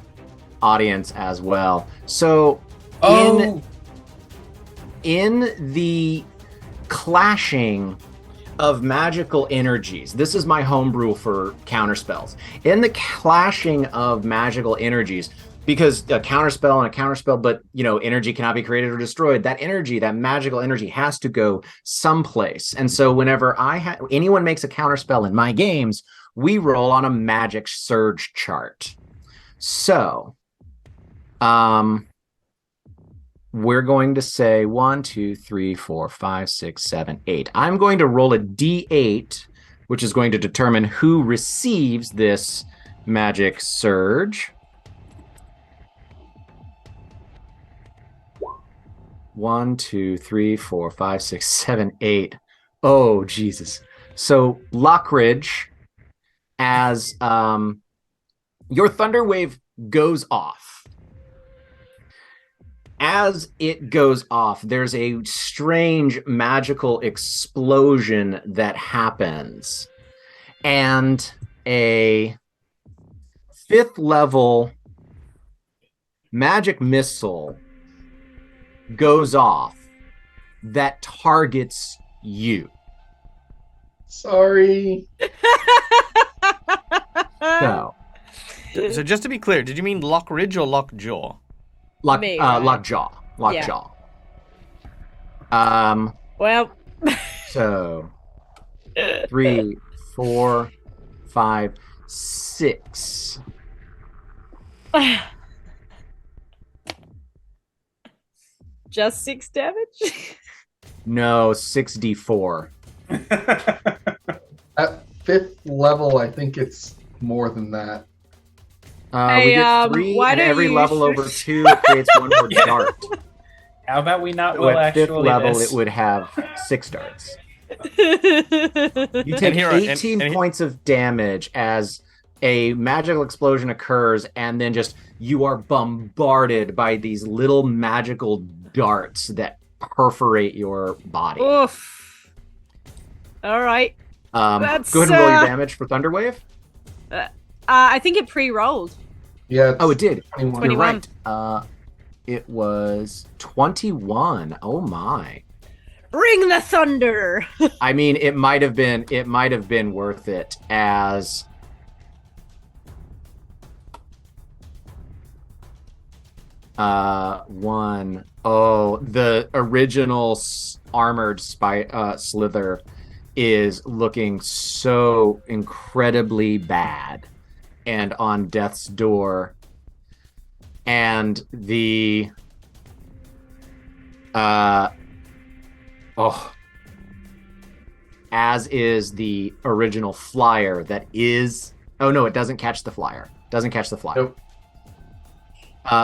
audience as well. So, in the clashing of magical energies, this is my homebrew for counterspells. In the clashing of magical energies, because a counterspell and a counterspell, but energy cannot be created or destroyed. That energy, that magical energy, has to go someplace. And so, whenever anyone makes a counterspell in my games, we roll on a magic surge chart. So, We're going to say 1, 2, 3, 4, 5, 6, 7, 8. I'm going to roll a D8, which is going to determine who receives this magic surge. 1, 2, 3, 4, 5, 6, 7, 8. Oh, Jesus. So, Lockridge, as your thunder wave goes off. As it goes off, there's a strange magical explosion that happens. And a 5th level magic missile goes off that targets you. Sorry. So just to be clear, did you mean Lockridge or Lockjaw? Lockjaw. Lockjaw. Yeah. Well. So 3, 4, 5, 6. Just 6 damage? No, 6d4. At 5th level, I think it's more than that. We get 3, and every level over 2 it creates 1 more dart. How about we not So will at 5th actually level, this? it would have 6 darts. You You take here- 18 points of damage as a magical explosion occurs, and then just you are bombarded by these little magical darts that perforate your body. Oof. All right. Go ahead That's, and roll your damage for Thunderwave. I think it pre-rolled. Yeah. Oh, it did. 21. You're 21. right. It was 21. Oh my. Bring the thunder. I mean, it might have been worth it as one. Oh, the original armored slither is looking so incredibly bad and on death's door, and the as is the original flyer that is... Oh, no, it doesn't catch the flyer. Doesn't catch the flyer. Nope.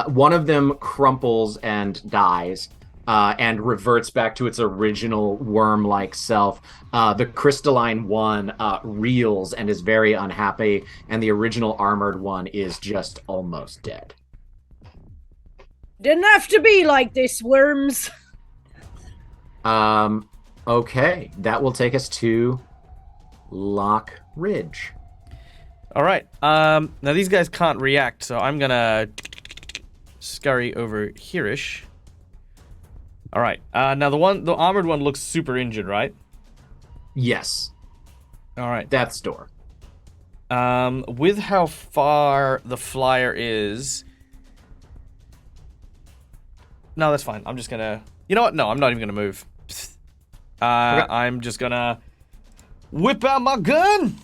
One of them crumples and dies and reverts back to its original worm-like self. The crystalline one reels and is very unhappy, and the original armored one is just almost dead. Didn't have to be like this, worms. Okay, that will take us to Lock Ridge. All right. Now these guys can't react, so I'm gonna scurry over here-ish. All right. Now the armored one looks super injured, right? Yes. All right. Death's door. With how far the flyer is. No, that's fine. I'm just gonna. You know what? No, I'm not even gonna move. Okay. I'm just gonna whip out my gun.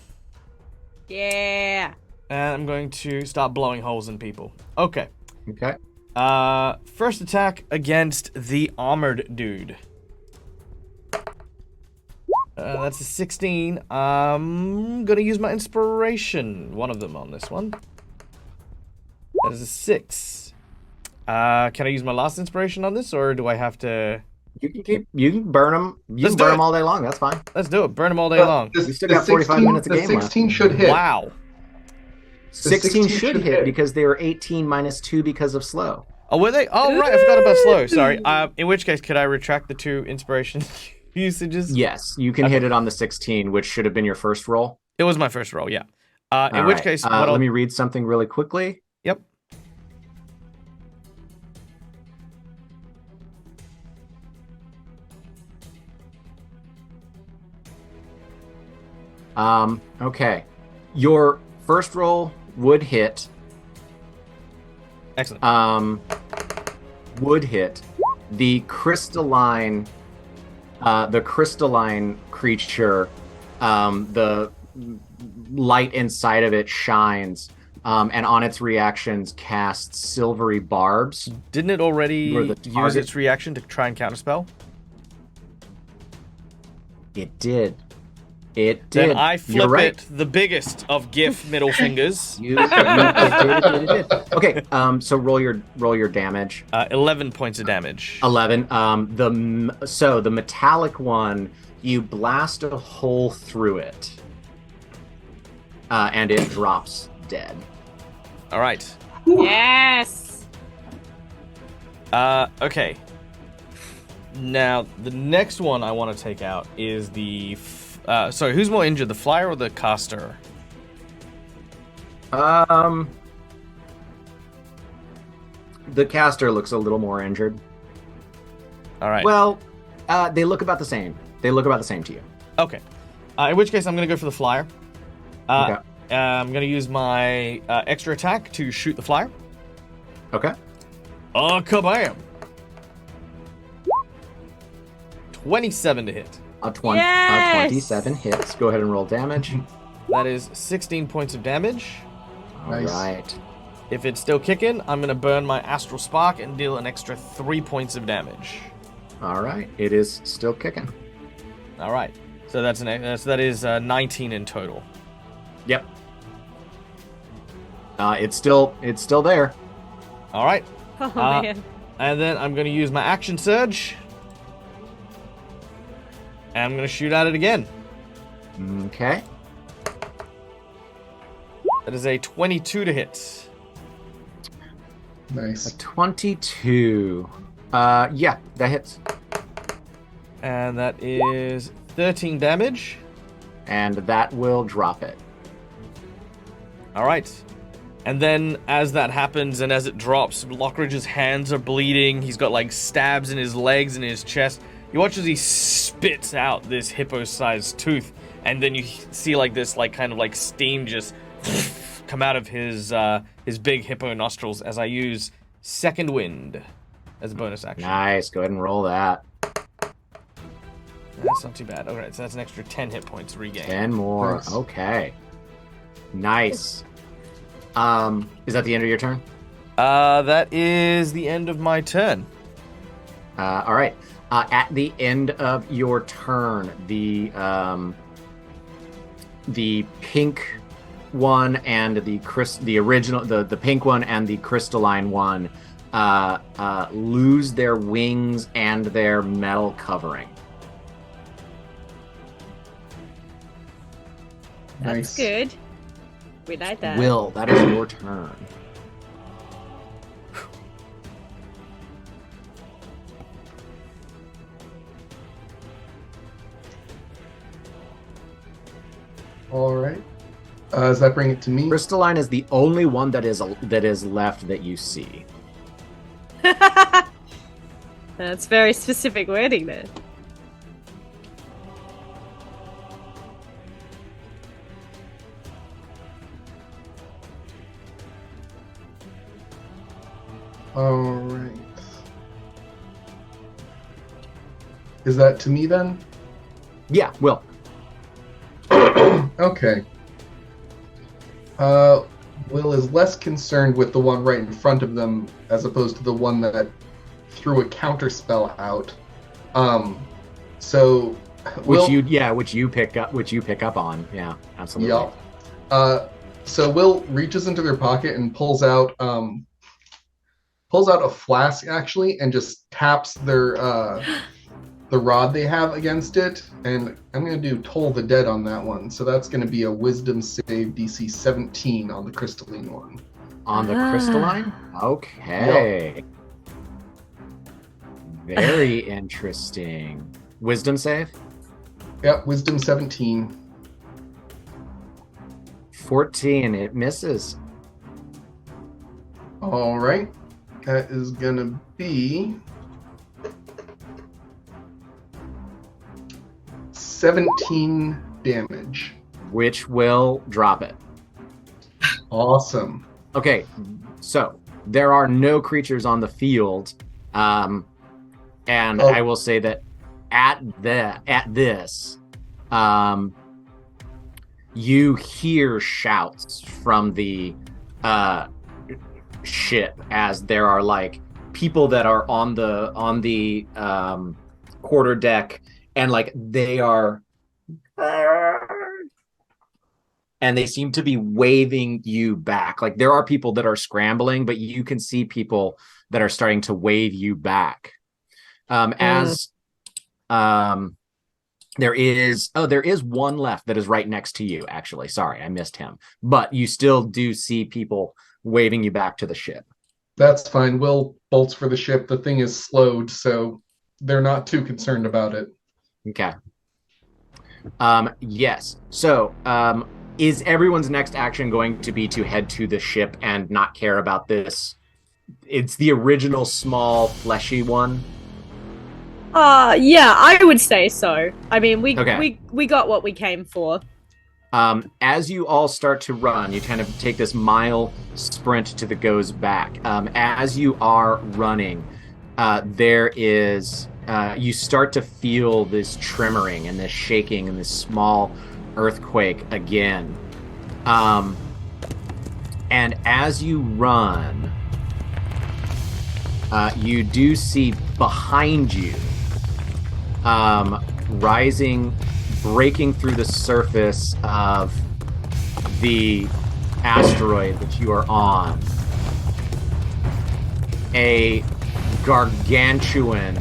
Yeah. And I'm going to start blowing holes in people. Okay. Okay. First attack against the armored dude. That's a 16. I'm gonna use my inspiration. One of them on this one. That is a 6. Can I use my last inspiration on this, or do I have to? You can burn them. You Let's can do burn it. them all day long. That's fine. Let's do it. Burn them all day long. We still got 45 minutes of game The left. 16 should hit. Wow. 16 should hit because they were 18 minus 2 because of slow. Oh, were they? Oh, right. I forgot about slow. Sorry. In which case, could I retract the 2 inspiration usages? Yes, you can hit it on the 16, which should have been your first roll. It was my first roll, yeah. In All which right. case, let me read something really quickly. Yep. Okay. Your first roll would hit. Excellent. Would hit the crystalline creature. The light inside of it shines. and on its reactions casts silvery barbs. Didn't it already Where the use target- its reaction to try and counterspell? It did. It did. Then I You're flip right. it, the biggest of GIF middle fingers. It did. Okay, so roll your damage. 11 points of damage. 11. The metallic one, you blast a hole through it, and it drops dead. All right. Yes. Okay. Now, the next one I want to take out is the... sorry, who's more injured, the flyer or the caster? The caster looks a little more injured. All right. Well, they look about the same. They look about the same to you. Okay. In which case, I'm going to go for the flyer. Okay. I'm going to use my extra attack to shoot the flyer. Okay. Kabam! 27 to hit. A Yes! 27 hits. Go ahead and roll damage. That is 16 points of damage. All Nice. right. If it's still kicking, I'm going to burn my Astral Spark and deal an extra 3 points of damage. All right. It is still kicking. All right. So that is 19 in total. Yep. It's still there. All right. Oh man. And then I'm going to use my Action Surge. And I'm going to shoot at it again. Okay. That is a 22 to hit. Nice. A 22. Yeah, that hits. And that is 13 damage. And that will drop it. All right. And then as that happens and as it drops, Lockridge's hands are bleeding. He's got like stabs in his legs and his chest. You watch as he spits out this hippo-sized tooth, and then you see like this like kind of like steam just come out of his big hippo nostrils as I use Second Wind as a bonus action. Nice. Go ahead and roll that. That's not too bad. Okay, so that's an extra 10 hit points regained. 10 more. Nice. Okay. Nice. Is that the end of your turn? That is the end of my turn. All right. At the end of your turn, the pink one and the original, the pink one and the crystalline one lose their wings and their metal covering. That's Nice. good. We like that. Will, that is your turn. All right. Does that bring it to me? Crystalline is the only one that is left that you see. That's very specific wording there. All right. Is that to me then? Yeah, Will. Okay. Will is less concerned with the one right in front of them as opposed to the one that threw a counter spell out. So Which you pick up on. Yeah, absolutely. yeah. So Will reaches into their pocket and pulls out a flask actually, and just taps their the rod they have against it, and I'm going to do Toll the Dead on that one. So that's going to be a Wisdom save DC 17 on the crystalline one. On the crystalline? Okay. Very interesting. Wisdom save? Yep, Wisdom 17. 14. It misses. All right. That is going to be 17 damage. Which will drop it. Awesome. Okay, so there are no creatures on the field, and I will say that at this, you hear shouts from the ship, as there are like people that are on the quarter deck, and like they are, and they seem to be waving you back. Like there are people that are scrambling, but you can see people that are starting to wave you back. As there is one left that is right next to you, actually. Sorry, I missed him. But you still do see people waving you back to the ship. That's fine. Will bolts for the ship. The thing is slowed, so they're not too concerned about it. Okay. Yes. So, is everyone's next action going to be to head to the ship and not care about this? It's the original small fleshy one. Yeah, I would say so. I mean, we got what we came for. As you all start to run, you kind of take this mile sprint to the goes back. As you are running, there is you start to feel this tremoring and this shaking and this small earthquake again. And as you run, you do see behind you, breaking through the surface of the asteroid that you are on, a gargantuan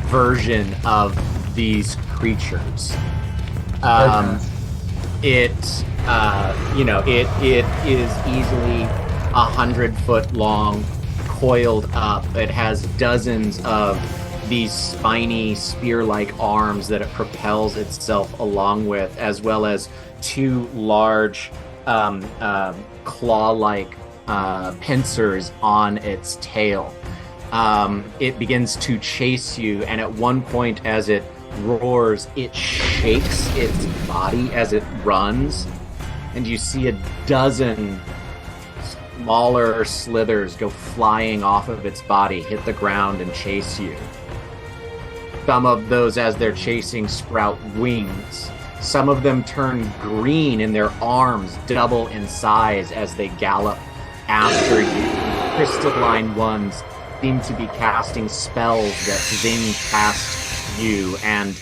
version of these creatures. It is easily 100-foot long, coiled up. It has dozens of these spiny spear-like arms that it propels itself along with, as well as two large claw-like pincers on its tail. It begins to chase you, and at one point as it roars, it shakes its body as it runs, and you see a dozen smaller slithers go flying off of its body, hit the ground, and chase you. Some of those, as they're chasing, sprout wings. Some of them turn green, and their arms double in size as they gallop after you. Crystalline ones seem to be casting spells that zing past you, and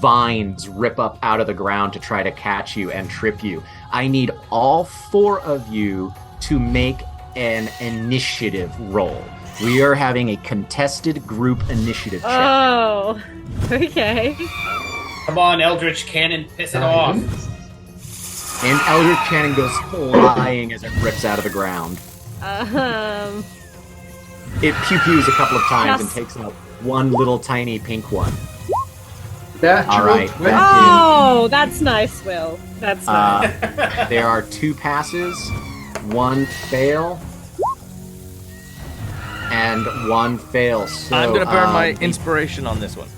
vines rip up out of the ground to try to catch you and trip you. I need all four of you to make an initiative roll. We are having a contested group initiative check. Oh, okay. Come on, Eldritch Cannon, piss it off. And Eldritch Cannon goes flying as it rips out of the ground. It pew-pews a couple of times and takes out one little tiny pink one. All right. That's nice, Will. That's nice. There are 2 passes, 1 fail, and 1 fail. So, I'm going to burn my inspiration on this one.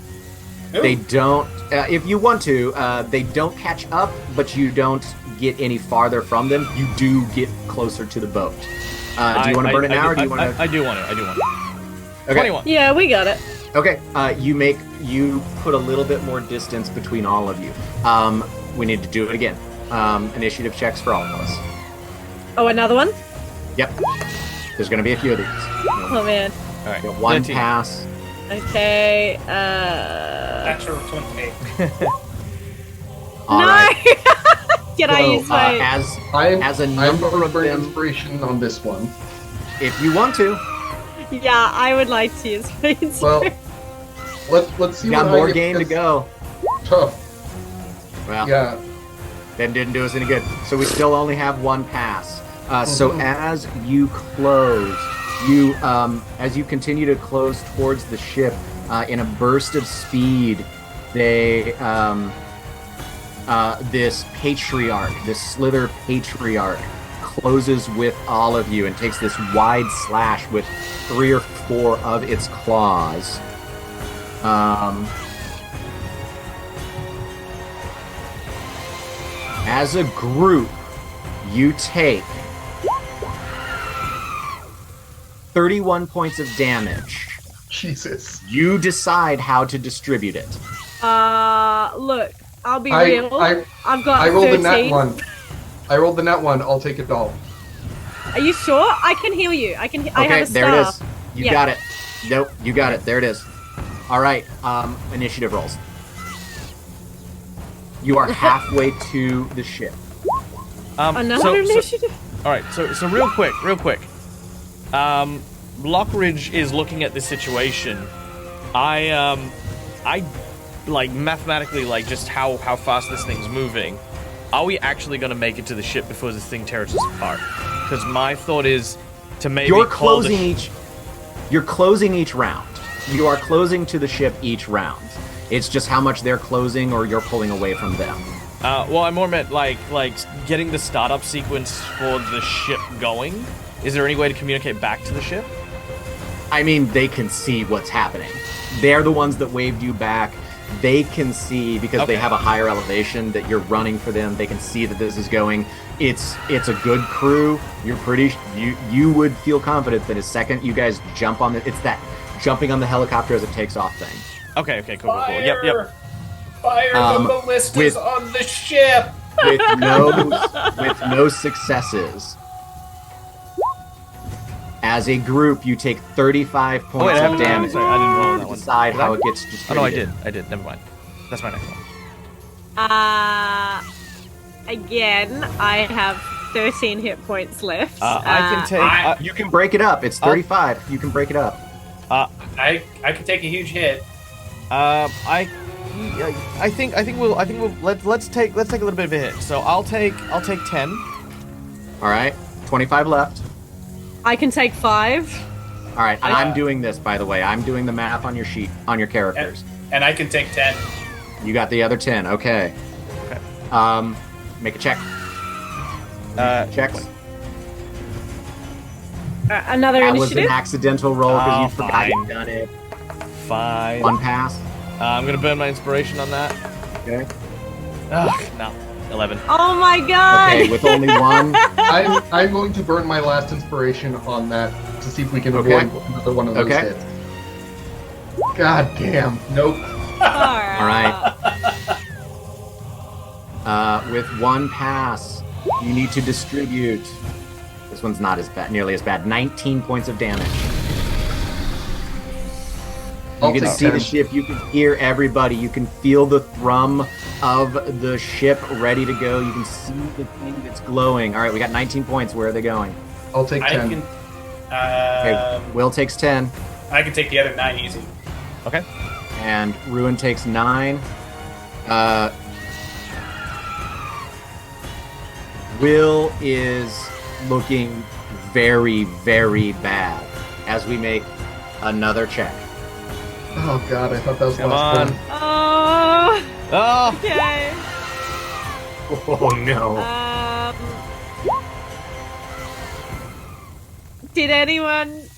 They don't, if you want to, they don't catch up, but you don't get any farther from them. You do get closer to the boat. Do you want to burn it now, or do you want to? I do want it. Okay. 21. Yeah, we got it. Okay. You put a little bit more distance between all of you. We need to do it again. Initiative checks for all of us. Oh, another one? Yep. There's going to be a few of these. Oh, man. All right. 1 13. pass. Okay, Natural 20. All no! right. Can I use my... as a number of them, inspiration on this one. if you want to. Yeah, I would like to use my inspiration. Well, let's see. You got what more I game to go. Tough. Well, Yeah. that didn't do us any good. So we still only have 1 pass. So as you close, as you continue to close towards the ship, in a burst of speed, they this patriarch, this slither patriarch, closes with all of you and takes this wide slash with 3 or 4 of its claws. As a group, you take 31 points of damage. Jesus. You decide how to distribute it. Look, I'll be real. I've got I rolled 13. a nat 1. I rolled the net one. I'll take it all. Are you sure? I can heal you. I have a there it staff. is. You got it. Nope, you got it. There it is. All right, initiative rolls. You are halfway to the ship. Another initiative? All right, so real quick. Lockridge is looking at this situation. I like mathematically like just how fast this thing's moving. Are we actually going to make it to the ship before this thing tears us apart? Because my thought is to maybe You're closing each round. You are closing to the ship each round. It's just how much they're closing or you're pulling away from them. Well, I more meant like getting the startup sequence for the ship going. Is there any way to communicate back to the ship? I mean, they can see what's happening. They're the ones that waved you back. They can see, because they have a higher elevation, that you're running for them. They can see that this is going. It's a good crew. You would feel confident that a second you guys jump on it's that jumping on the helicopter as it takes off thing. Okay, cool. Yep. Fire the ballistas on the ship! With no successes. As a group, you take 35 points of damage. Sorry, I didn't roll that one. Decide how it gets distributed. Oh, no, I did. Never mind. That's my next one. Again, I have 13 hit points left. I can take... you can break it up. It's 35. You can break it up. I can take a huge hit. I think we'll let's take a little bit of a hit. So I'll take 10. All right. 25 left. I can take 5. All right, and I'm doing this, by the way. I'm doing the math on your sheet, on your characters. And I can take 10. You got the other 10. Okay. Make a check. Checks. Another That initiative? was an accidental roll because you forgot fine. you'd done it. Fine. One pass. I'm gonna burn my inspiration on that. Okay. No. 11. Oh my god! Okay, with only one. I'm going to burn my last inspiration on that to see if we can avoid another one of those hits. God damn. Nope. All right. With one pass, you need to distribute. This one's not nearly as bad. 19 points of damage. You can see the ship. You can hear everybody. You can feel the thrum of the ship ready to go. You can see the thing that's glowing. All right, we got 19 points. Where are they going? I'll take 10. Okay, Will takes 10. I can take the other 9 easy. Okay. And Ruin takes 9. Will is looking very, very bad as we make another check. Oh god, I thought that was the Come last on. one. Oh! Okay. Oh no. Did anyone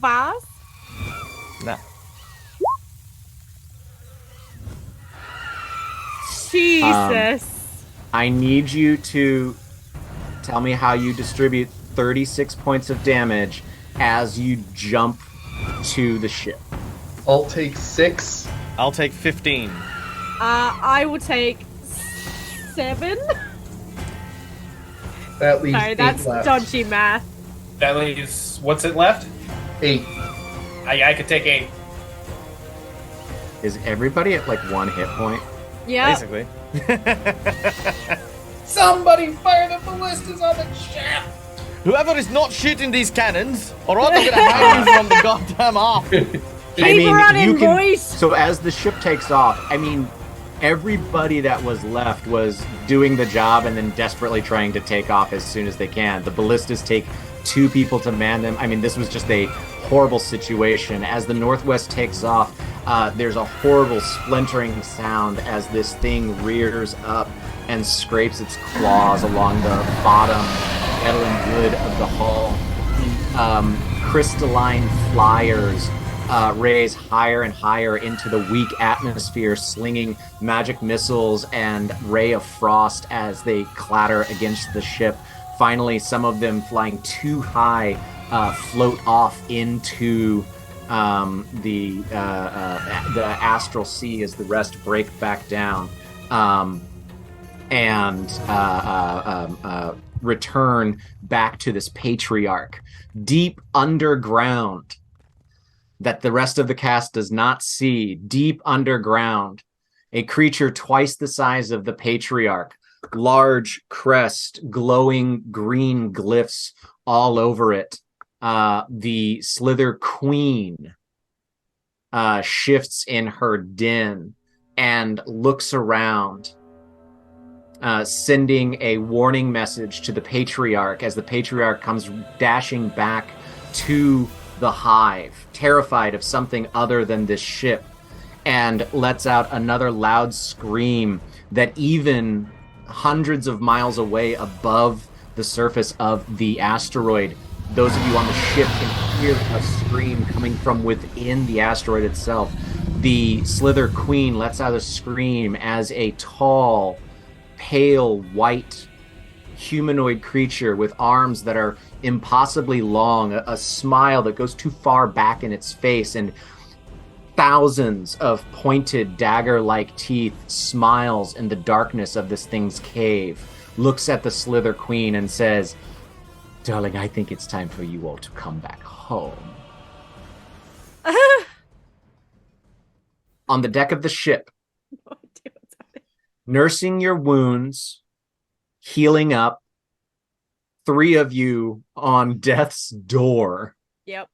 pass? Nah. Jesus. I need you to tell me how you distribute 36 points of damage as you jump to the ship. I'll take 6. I'll take 15. I will take 7. That leaves Sorry, 8 that's left. dodgy math. That leaves... What's it left? 8. I could take 8. Is everybody at like 1 hit point? Yeah. Basically. Somebody fire the ballistas on the ship! Whoever is not shooting these cannons, or I'm gonna hang you from the goddamn off. Keep running, boys! So as the ship takes off, I mean, everybody that was left was doing the job and then desperately trying to take off as soon as they can. The ballistas take 2 people to man them. I mean, this was just a horrible situation. As the Northwest takes off, there's a horrible splintering sound as this thing rears up and scrapes its claws along the bottom metal and wood of the hull. Crystalline flyers raise higher and higher into the weak atmosphere, slinging magic missiles and ray of frost as they clatter against the ship. Finally, some of them flying too high float off into the astral sea as the rest break back down. and return back to this patriarch deep underground that the rest of the cast does not see. Deep underground, a creature twice the size of the patriarch, large crest, glowing green glyphs all over it. The Slither Queen shifts in her den and looks around, sending a warning message to the patriarch as the patriarch comes dashing back to the hive, terrified of something other than this ship, and lets out another loud scream that even hundreds of miles away above the surface of the asteroid, those of you on the ship can hear a scream coming from within the asteroid itself. The Slither Queen lets out a scream as a tall, pale, white humanoid creature with arms that are impossibly long, a smile that goes too far back in its face, and thousands of pointed dagger-like teeth, smiles in the darkness of this thing's cave, looks at the Slither Queen and says, "Darling, I think it's time for you all to come back home." On the deck of the ship, nursing your wounds, healing up, 3 of you on death's door. Yep.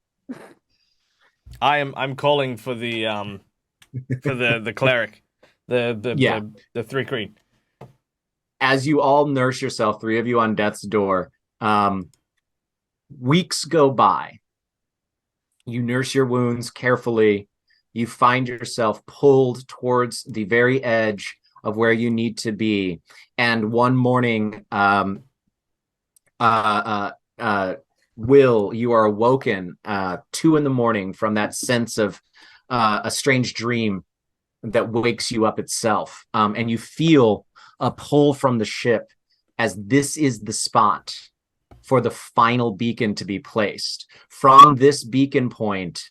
I'm calling for the cleric, the 3 queen. As you all nurse yourself, 3 of you on death's door, weeks go by. You nurse your wounds carefully. You find yourself pulled towards the very edge of where you need to be. And one morning, Will, you are awoken 2 a.m. from that sense of a strange dream that wakes you up itself. And you feel a pull from the ship as this is the spot for the final beacon to be placed. From this beacon point,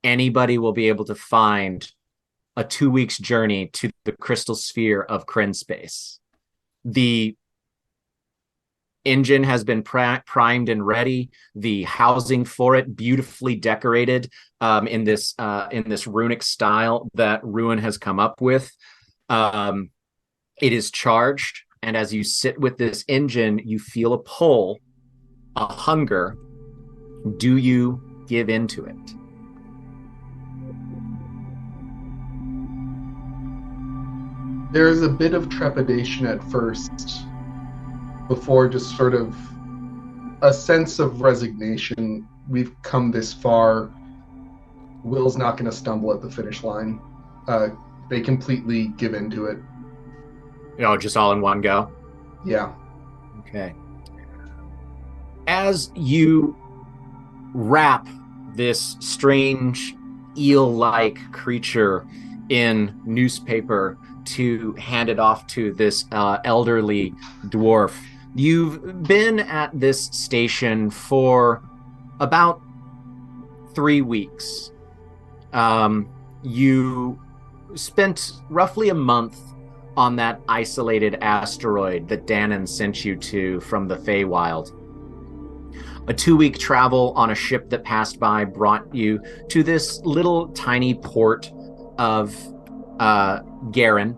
anybody will be able to find a 2 weeks journey to the crystal sphere of Kryn space. The engine has been primed and ready. The housing for it beautifully decorated in this runic style that Ruin has come up with. It is charged, and as you sit with this engine, you feel a pull, a hunger. Do you give into it? There is a bit of trepidation at first, before just sort of a sense of resignation. We've come this far. Will's not going to stumble at the finish line. They completely give into it. Just all in one go? Yeah. Okay. As you wrap this strange eel-like creature in newspaper to hand it off to this elderly dwarf, you've been at this station for about 3 weeks. You spent roughly a month on that isolated asteroid that Danon sent you to from the Feywild. A 2-week travel on a ship that passed by brought you to this little tiny port of Garen,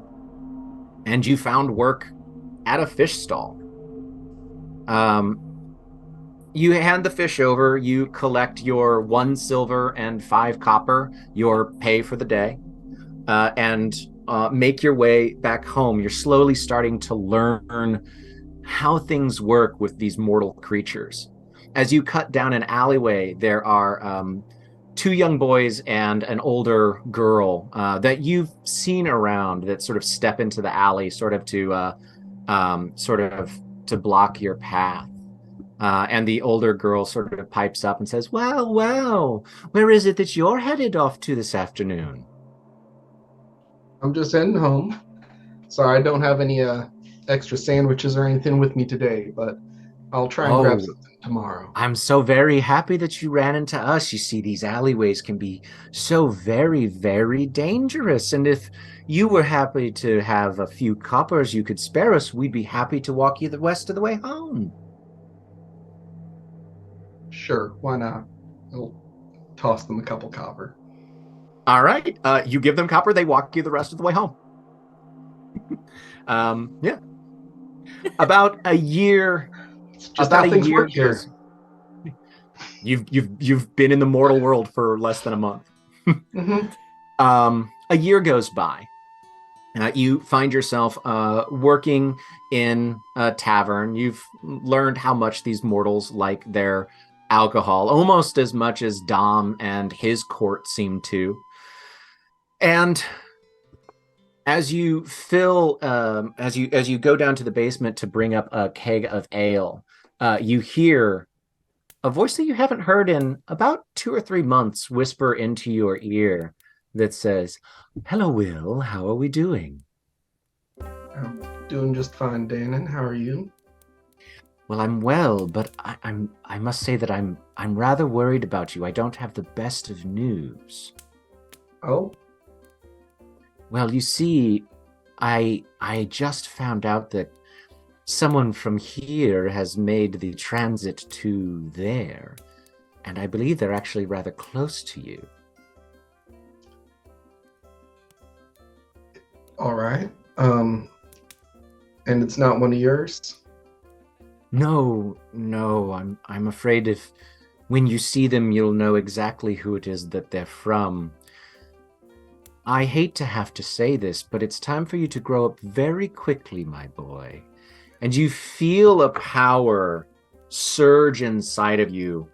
and you found work at a fish stall. You hand the fish over, you collect your 1 silver and 5 copper, your pay for the day, and make your way back home. You're slowly starting to learn how things work with these mortal creatures. As you cut down an alleyway, there are 2 young boys and an older girl that you've seen around that sort of step into the alley, sort of to block your path. And the older girl sort of pipes up and says, well, where is it that you're headed off to this afternoon? I'm just heading home. Sorry, I don't have any extra sandwiches or anything with me today, but I'll try and grab something tomorrow. I'm so very happy that you ran into us. You see, these alleyways can be so very, very dangerous. And if you were happy to have a few coppers you could spare us, we'd be happy to walk you the rest of the way home. Sure, why not? I'll toss them a couple copper. All right. You give them copper, they walk you the rest of the way home. Yeah. About a year. It's just how things work here. goes- You've been in the mortal world for less than a month. Mhm. A year goes by. You find yourself working in a tavern. You've learned how much these mortals like their alcohol, almost as much as Dom and his court seem to. And as you as you go down to the basement to bring up a keg of ale, you hear a voice that you haven't heard in about 2 or 3 months whisper into your ear that says, "Hello, Will. How are we doing?" I'm doing just fine, Danon. How are you? Well, I'm well, but I must say that I'm rather worried about you. I don't have the best of news. Oh, Well, you see, I just found out that someone from here has made the transit to there, and I believe they're actually rather close to you. all right. And it's not one of yours? No, I'm afraid if when you see them, you'll know exactly who it is that they're from. I hate to have to say this, but it's time for you to grow up very quickly, my boy. And you feel a power surge inside of you,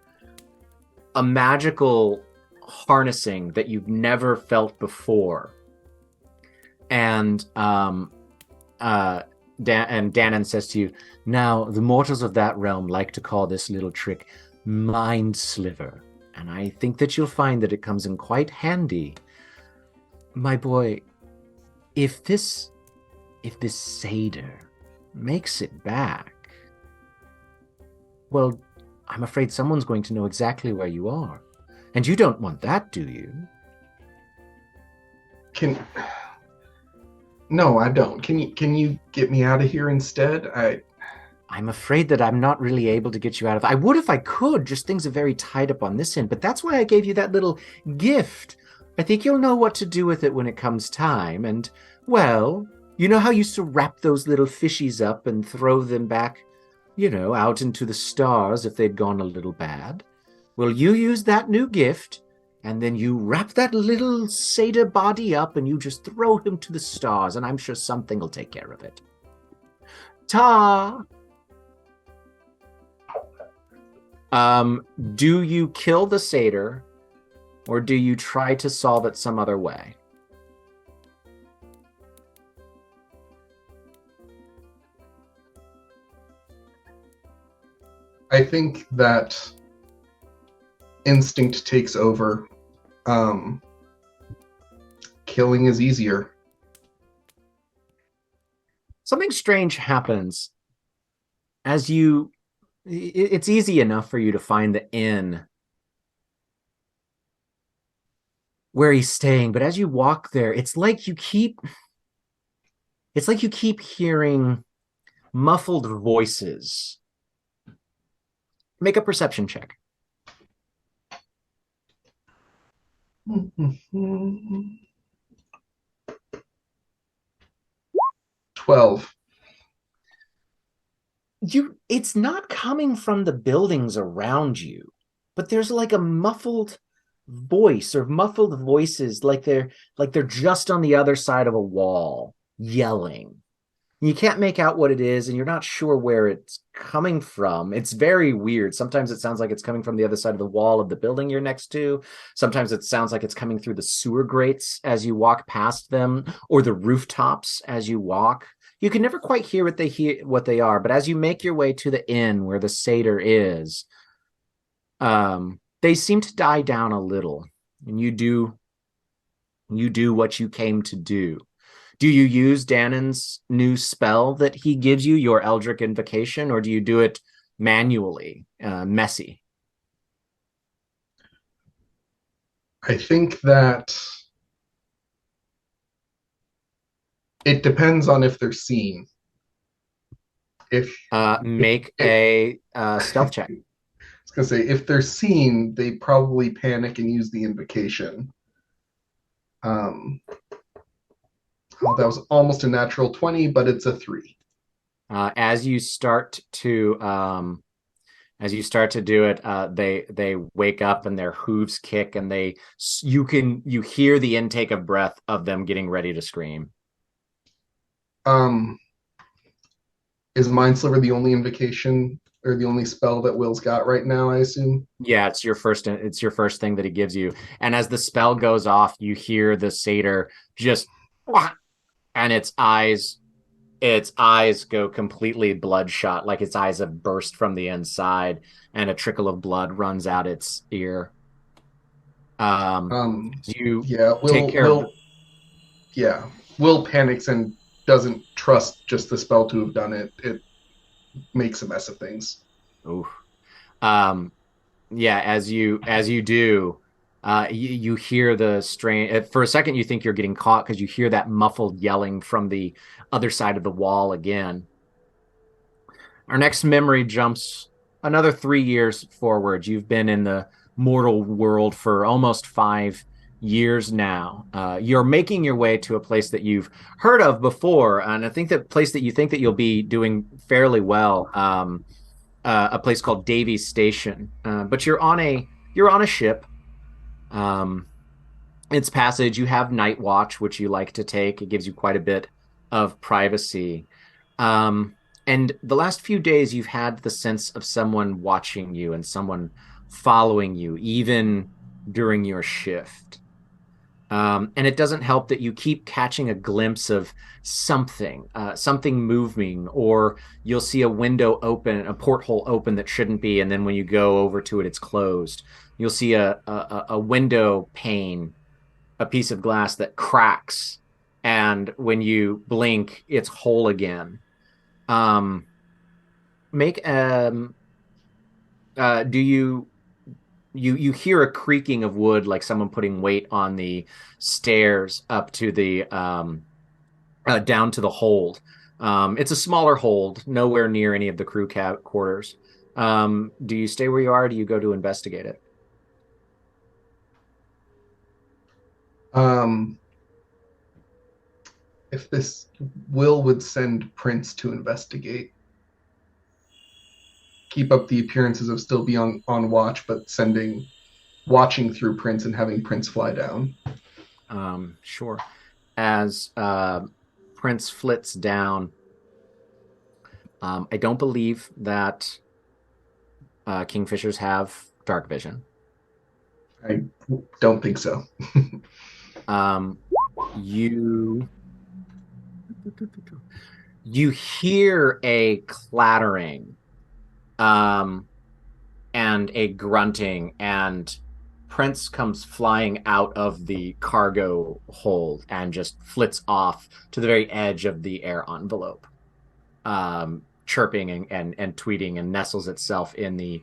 a magical harnessing that you've never felt before. And Danon says to you, "Now, the mortals of that realm like to call this little trick Mind Sliver, and I think that you'll find that it comes in quite handy. My boy, if this satyr makes it back, well, I'm afraid someone's going to know exactly where you are. And you don't want that, do you?" No, I don't. Can you get me out of here instead? I'm afraid that I'm not really able to get you out of. I would if I could, just things are very tied up on this end, but that's why I gave you that little gift. I think you'll know what to do with it when it comes time. And, well, you know how you used to wrap those little fishies up and throw them back, out into the stars if they'd gone a little bad? Well, you use that new gift, and then you wrap that little satyr body up and you just throw him to the stars, and I'm sure something will take care of it. Ta! Do you kill the satyr, or do you try to solve it some other way? I think that instinct takes over. Killing is easier. Something strange happens as it's easy enough for you to find the inn where he's staying, but as you walk there, it's like you keep hearing muffled voices. Make a perception check. 12. It's not coming from the buildings around you, but there's like a muffled voice or muffled voices, like they're just on the other side of a wall yelling. You can't make out what it is, and you're not sure where it's coming from. It's very weird. Sometimes it sounds like it's coming from the other side of the wall of the building you're next to. Sometimes it sounds like it's coming through the sewer grates as you walk past them, or the rooftops as you walk. You can never quite hear what they are, but as you make your way to the inn where the satyr is, they seem to die down a little, and you do what you came to do. Do you use Danon's new spell that he gives you, your Eldritch Invocation, or do you do it, manually, messy. I think that it depends on if they're seen. If Make it, a stealth check. I was gonna say, if they're seen, they probably panic and use the invocation. That was almost a natural 20, but it's a 3. As you start to do it, they wake up and their hooves kick, and you hear the intake of breath of them getting ready to scream. Is Mind Sliver the only invocation or the only spell that Will's got right now, I assume? Yeah, it's your first thing that he gives you. And as the spell goes off, you hear the satyr just, and its eyes go completely bloodshot, like its eyes have burst from the inside, and a trickle of blood runs out its ear. You Yeah, take care of yeah, Will panics and doesn't trust just the spell to have done it. It makes a mess of things. Ooh. Yeah, as you do, you hear the strain. For a second, you think you're getting caught because you hear that muffled yelling from the other side of the wall again. Our next memory jumps another 3 years forward. You've been in the mortal world for almost 5 years now. You're making your way to a place that you've heard of before, and I think that place that you think that you'll be doing fairly well. A place called Davies Station, but you're on a ship. Its passage, you have night watch, which you like to take. It gives you quite a bit of privacy. And the last few days, you've had the sense of someone watching you and someone following you, even during your shift. And it doesn't help that you keep catching a glimpse of something moving, or you'll see a window open, a porthole open that shouldn't be, and then when you go over to it, it's closed. You'll see a window pane, a piece of glass that cracks, and when you blink, it's whole again. Make do you hear a creaking of wood, like someone putting weight on the stairs up to the down to the hold. It's a smaller hold, nowhere near any of the crew quarters. Do you stay where you are? Or do you go to investigate it? If this Will would send Prince to investigate, keep up the appearances of still being on watch, but watching through Prince and having Prince fly down. Sure. As Prince flits down, I don't believe that kingfishers have dark vision. I don't think so. You hear a clattering, and a grunting, and Prince comes flying out of the cargo hold and just flits off to the very edge of the air envelope, chirping and tweeting, and nestles itself in the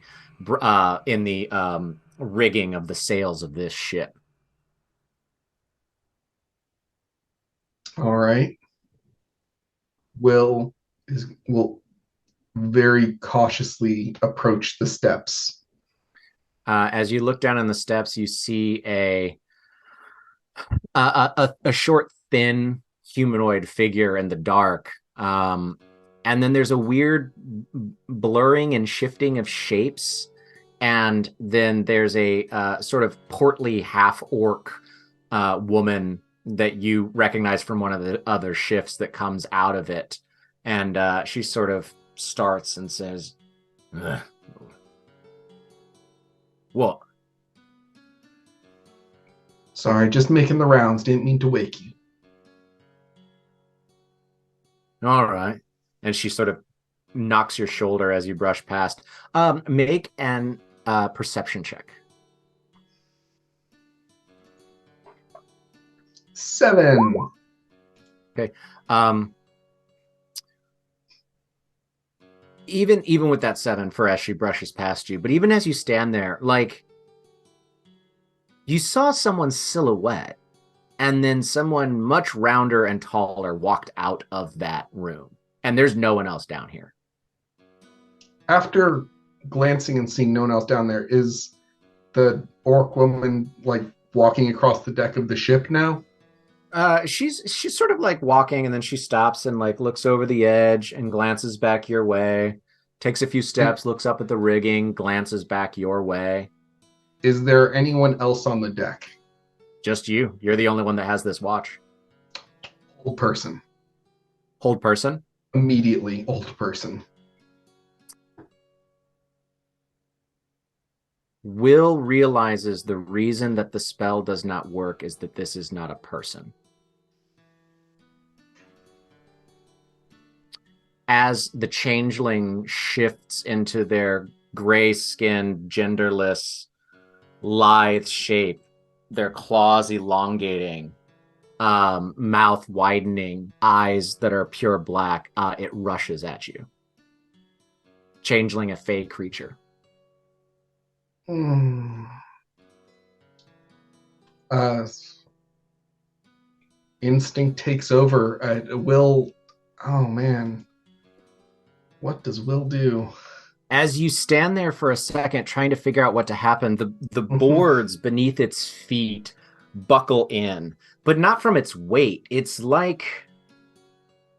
rigging of the sails of this ship. All right. Will very cautiously approach the steps. As you look down on the steps, you see a short, thin humanoid figure in the dark. And then there's a weird blurring and shifting of shapes. And then there's a sort of portly half-orc woman that you recognize from one of the other shifts that comes out of it. And she sort of starts and says, "Ugh. What?" Sorry, just making the rounds. Didn't mean to wake you. All right. And she sort of knocks your shoulder as you brush past. Make an perception check. 7. Okay. even with that 7 for as she brushes past you, but even as you stand there, like you saw someone's silhouette, and then someone much rounder and taller walked out of that room, and there's no one else down here. After glancing and seeing no one else down there, is the orc woman like walking across the deck of the ship now? She's sort of like walking, and then she stops and like looks over the edge and glances back your way, takes a few steps, looks up at the rigging, glances back your way. Is there anyone else on the deck? Just you. You're the only one that has this watch. Old person. Hold person. Immediately, old person. Will realizes the reason that the spell does not work is that this is not a person. As the changeling shifts into their gray-skinned, genderless, lithe shape, their claws elongating, mouth widening, eyes that are pure black, it rushes at you. Changeling, a fey creature. Instinct takes over. Will, oh man, what does Will do? As you stand there for a second trying to figure out what to happen, the boards beneath its feet buckle in, but not from its weight. It's like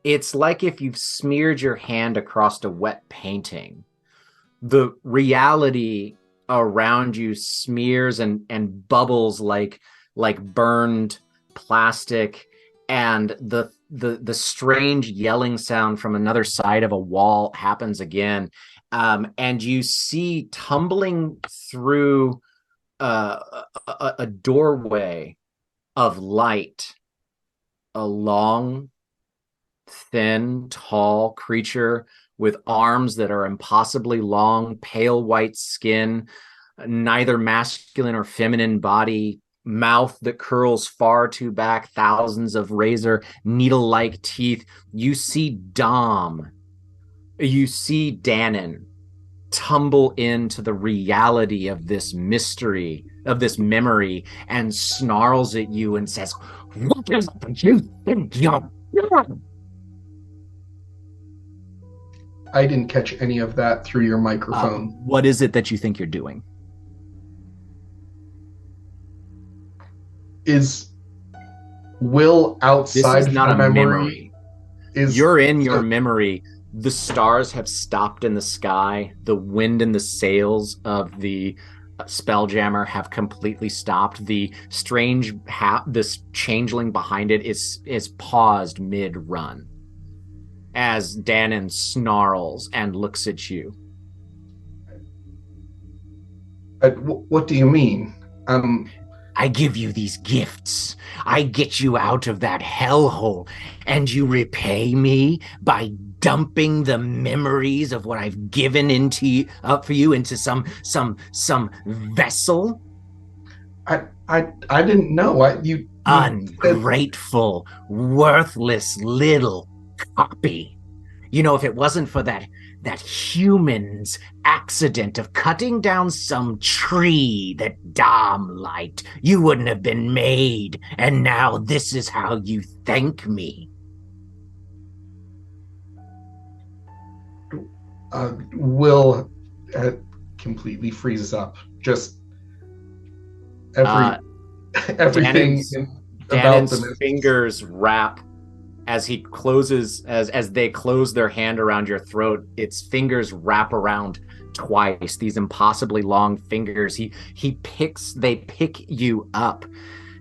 if you've smeared your hand across a wet painting. The reality around you smears and bubbles like burned plastic, and the strange yelling sound from another side of a wall happens again. And you see tumbling through a doorway of light a long, thin, tall creature with arms that are impossibly long, pale white skin, neither masculine or feminine body, mouth that curls far too back, thousands of razor needle-like teeth. You see Dom. You see Dannon tumble into the reality of this mystery, of this memory, and snarls at you and says, "What is it you think you're doing?" I didn't catch any of that through your microphone. What is it that you think you're doing? Is Will outside This is not of a memory? You're in your memory. The stars have stopped in the sky. The wind and the sails of the Spelljammer have completely stopped. The strange this changeling behind it is paused mid-run as Dannon snarls and looks at you. What do you mean? I give you these gifts. I get you out of that hellhole, and you repay me by dumping the memories of what I've given into for you into some vessel. I didn't know. You ungrateful, worthless little copy. You know, if it wasn't for that human's accident of cutting down some tree that Dom liked, you wouldn't have been made. And now this is how you thank me. Will completely freezes up. Just everything about Dannon's fingers wrap as he closes, as they close their hand around your throat. Its fingers wrap around twice, these impossibly long fingers. They pick you up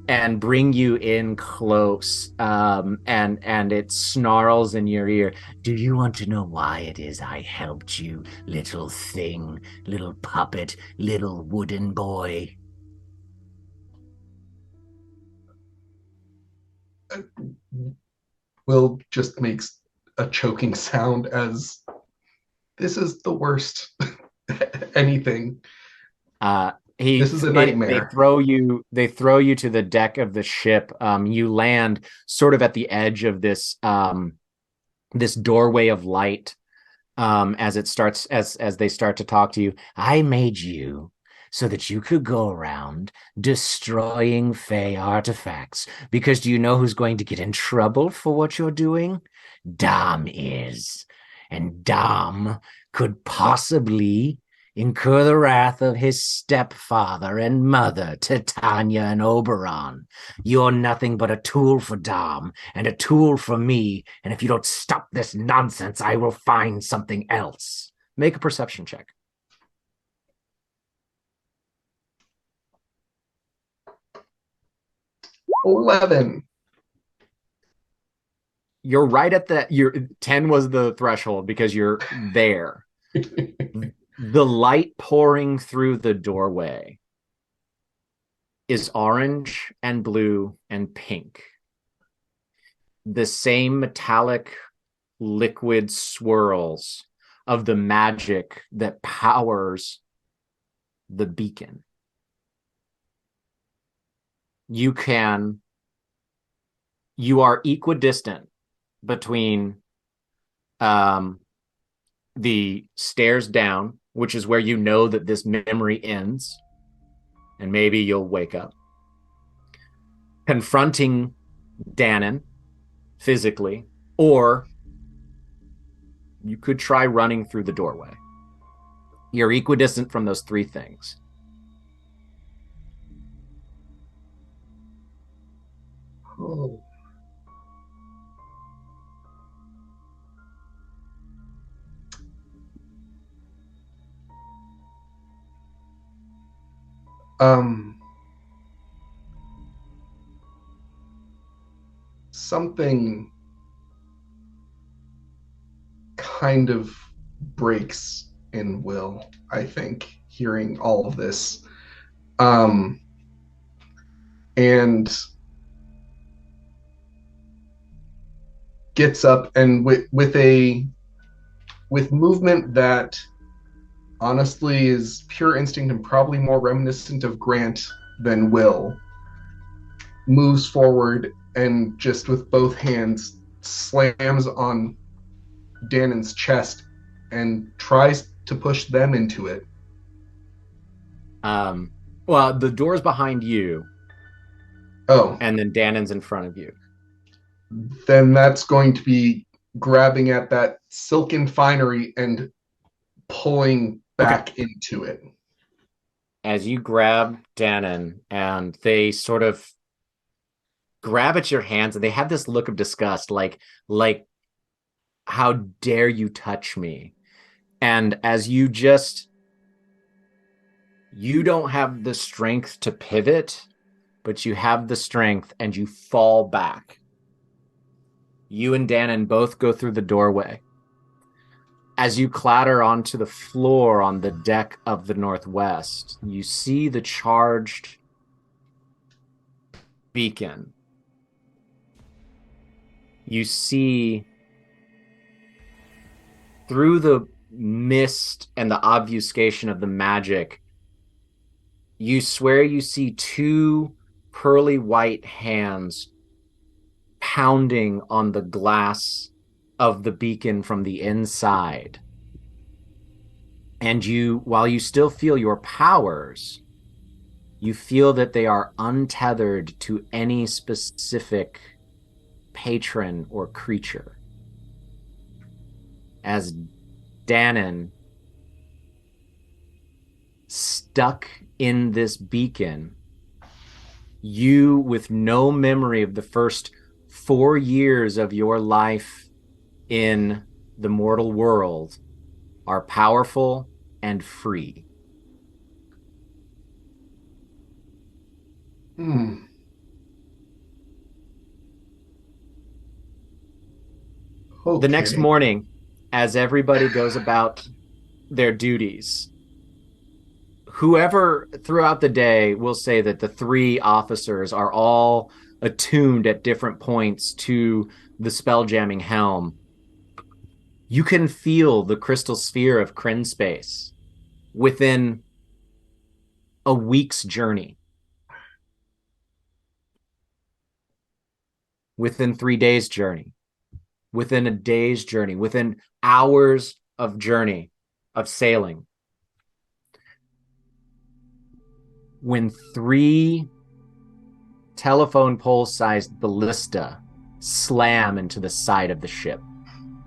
and bring you in close, and it snarls in your ear. Do you want to know why it is I helped you, little thing, little puppet, little wooden boy? Will just makes a choking sound as this is the worst anything. This is a nightmare. They throw you to the deck of the ship. You land sort of at the edge of this this doorway of light, as they start to talk to you. I made you so that you could go around destroying Fey artifacts. Because do you know who's going to get in trouble for what you're doing? Dom is. And Dom could possibly incur the wrath of his stepfather and mother, Titania and Oberon. You're nothing but a tool for Dom and a tool for me, and if you don't stop this nonsense, I will find something else. Make a perception check. $11. You're right at your 10 was the threshold because you're there. The light pouring through the doorway is orange and blue and pink. The same metallic liquid swirls of the magic that powers the beacon. You are equidistant between the stairs down, which is where you know that this memory ends, and maybe you'll wake up, confronting Dannon physically, or you could try running through the doorway. You're equidistant from those three things. Oh. Something kind of breaks in Will, I think, hearing all of this. And gets up and with movement that honestly is pure instinct and probably more reminiscent of Grant than Will, moves forward and just with both hands slams on Dannon's chest and tries to push them into it. Well, the door's behind you. Oh. And then Dannon's in front of you. Then that's going to be grabbing at that silken finery and pulling back into it. As you grab Dannon and they sort of grab at your hands and they have this look of disgust, like how dare you touch me? And as you don't have the strength to pivot, but you have the strength and you fall back. You and Dannon both go through the doorway. As you clatter onto the floor on the deck of the Northwest, you see the charged beacon. You see through the mist and the obfuscation of the magic, you swear you see two pearly white hands pounding on the glass of the beacon from the inside. And while you still feel your powers, you feel that they are untethered to any specific patron or creature. As Dannon, stuck in this beacon, you with no memory of the first 4 years of your life in the mortal world, are powerful and free. Okay. The next morning, as everybody goes about their duties, whoever throughout the day will say that the three officers are all attuned at different points to the spelljamming helm. You can feel the crystal sphere of Kryn space within a week's journey. Within 3 days' journey. Within a day's journey. Within hours of journey, of sailing, when 3 telephone pole-sized ballista slam into the side of the ship.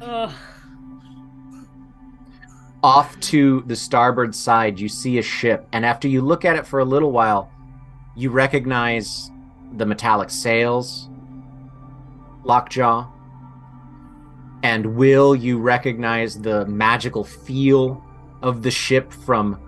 Ugh. Off to the starboard side, you see a ship, and after you look at it for a little while, you recognize the metallic sails, Lockjaw, and Will, you recognize the magical feel of the ship from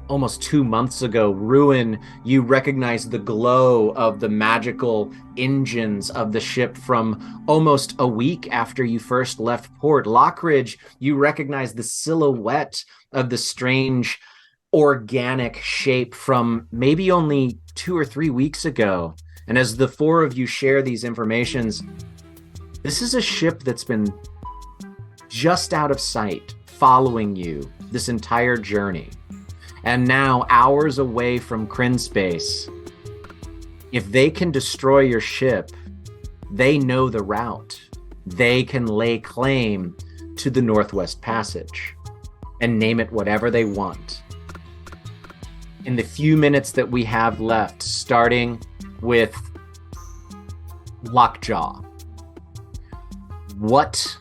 almost 2 months ago. Ruin, you recognize the glow of the magical engines of the ship from almost a week after you first left port. Lockridge, you recognize the silhouette of the strange organic shape from maybe only 2 or 3 weeks ago. And as the 4 of you share these informations, this is a ship that's been just out of sight, following you this entire journey. And now, hours away from Kryn space, if they can destroy your ship, they know the route. They can lay claim to the Northwest Passage and name it whatever they want. In the few minutes that we have left, starting with Lockjaw, what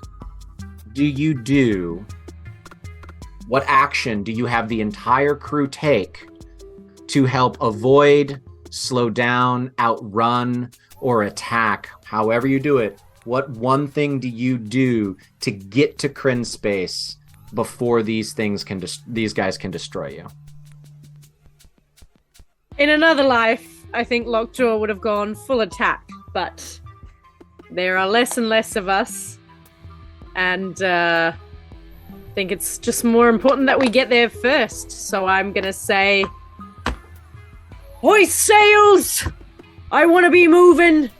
do you do? What action do you have the entire crew take to help avoid, slow down, outrun, or attack? However you do it, what one thing do you do to get to Kryn space before these guys can destroy you? In another life, I think Lockjaw would have gone full attack, but there are less and less of us, and I think it's just more important that we get there first. So I'm gonna say, hoist sails! I want to be moving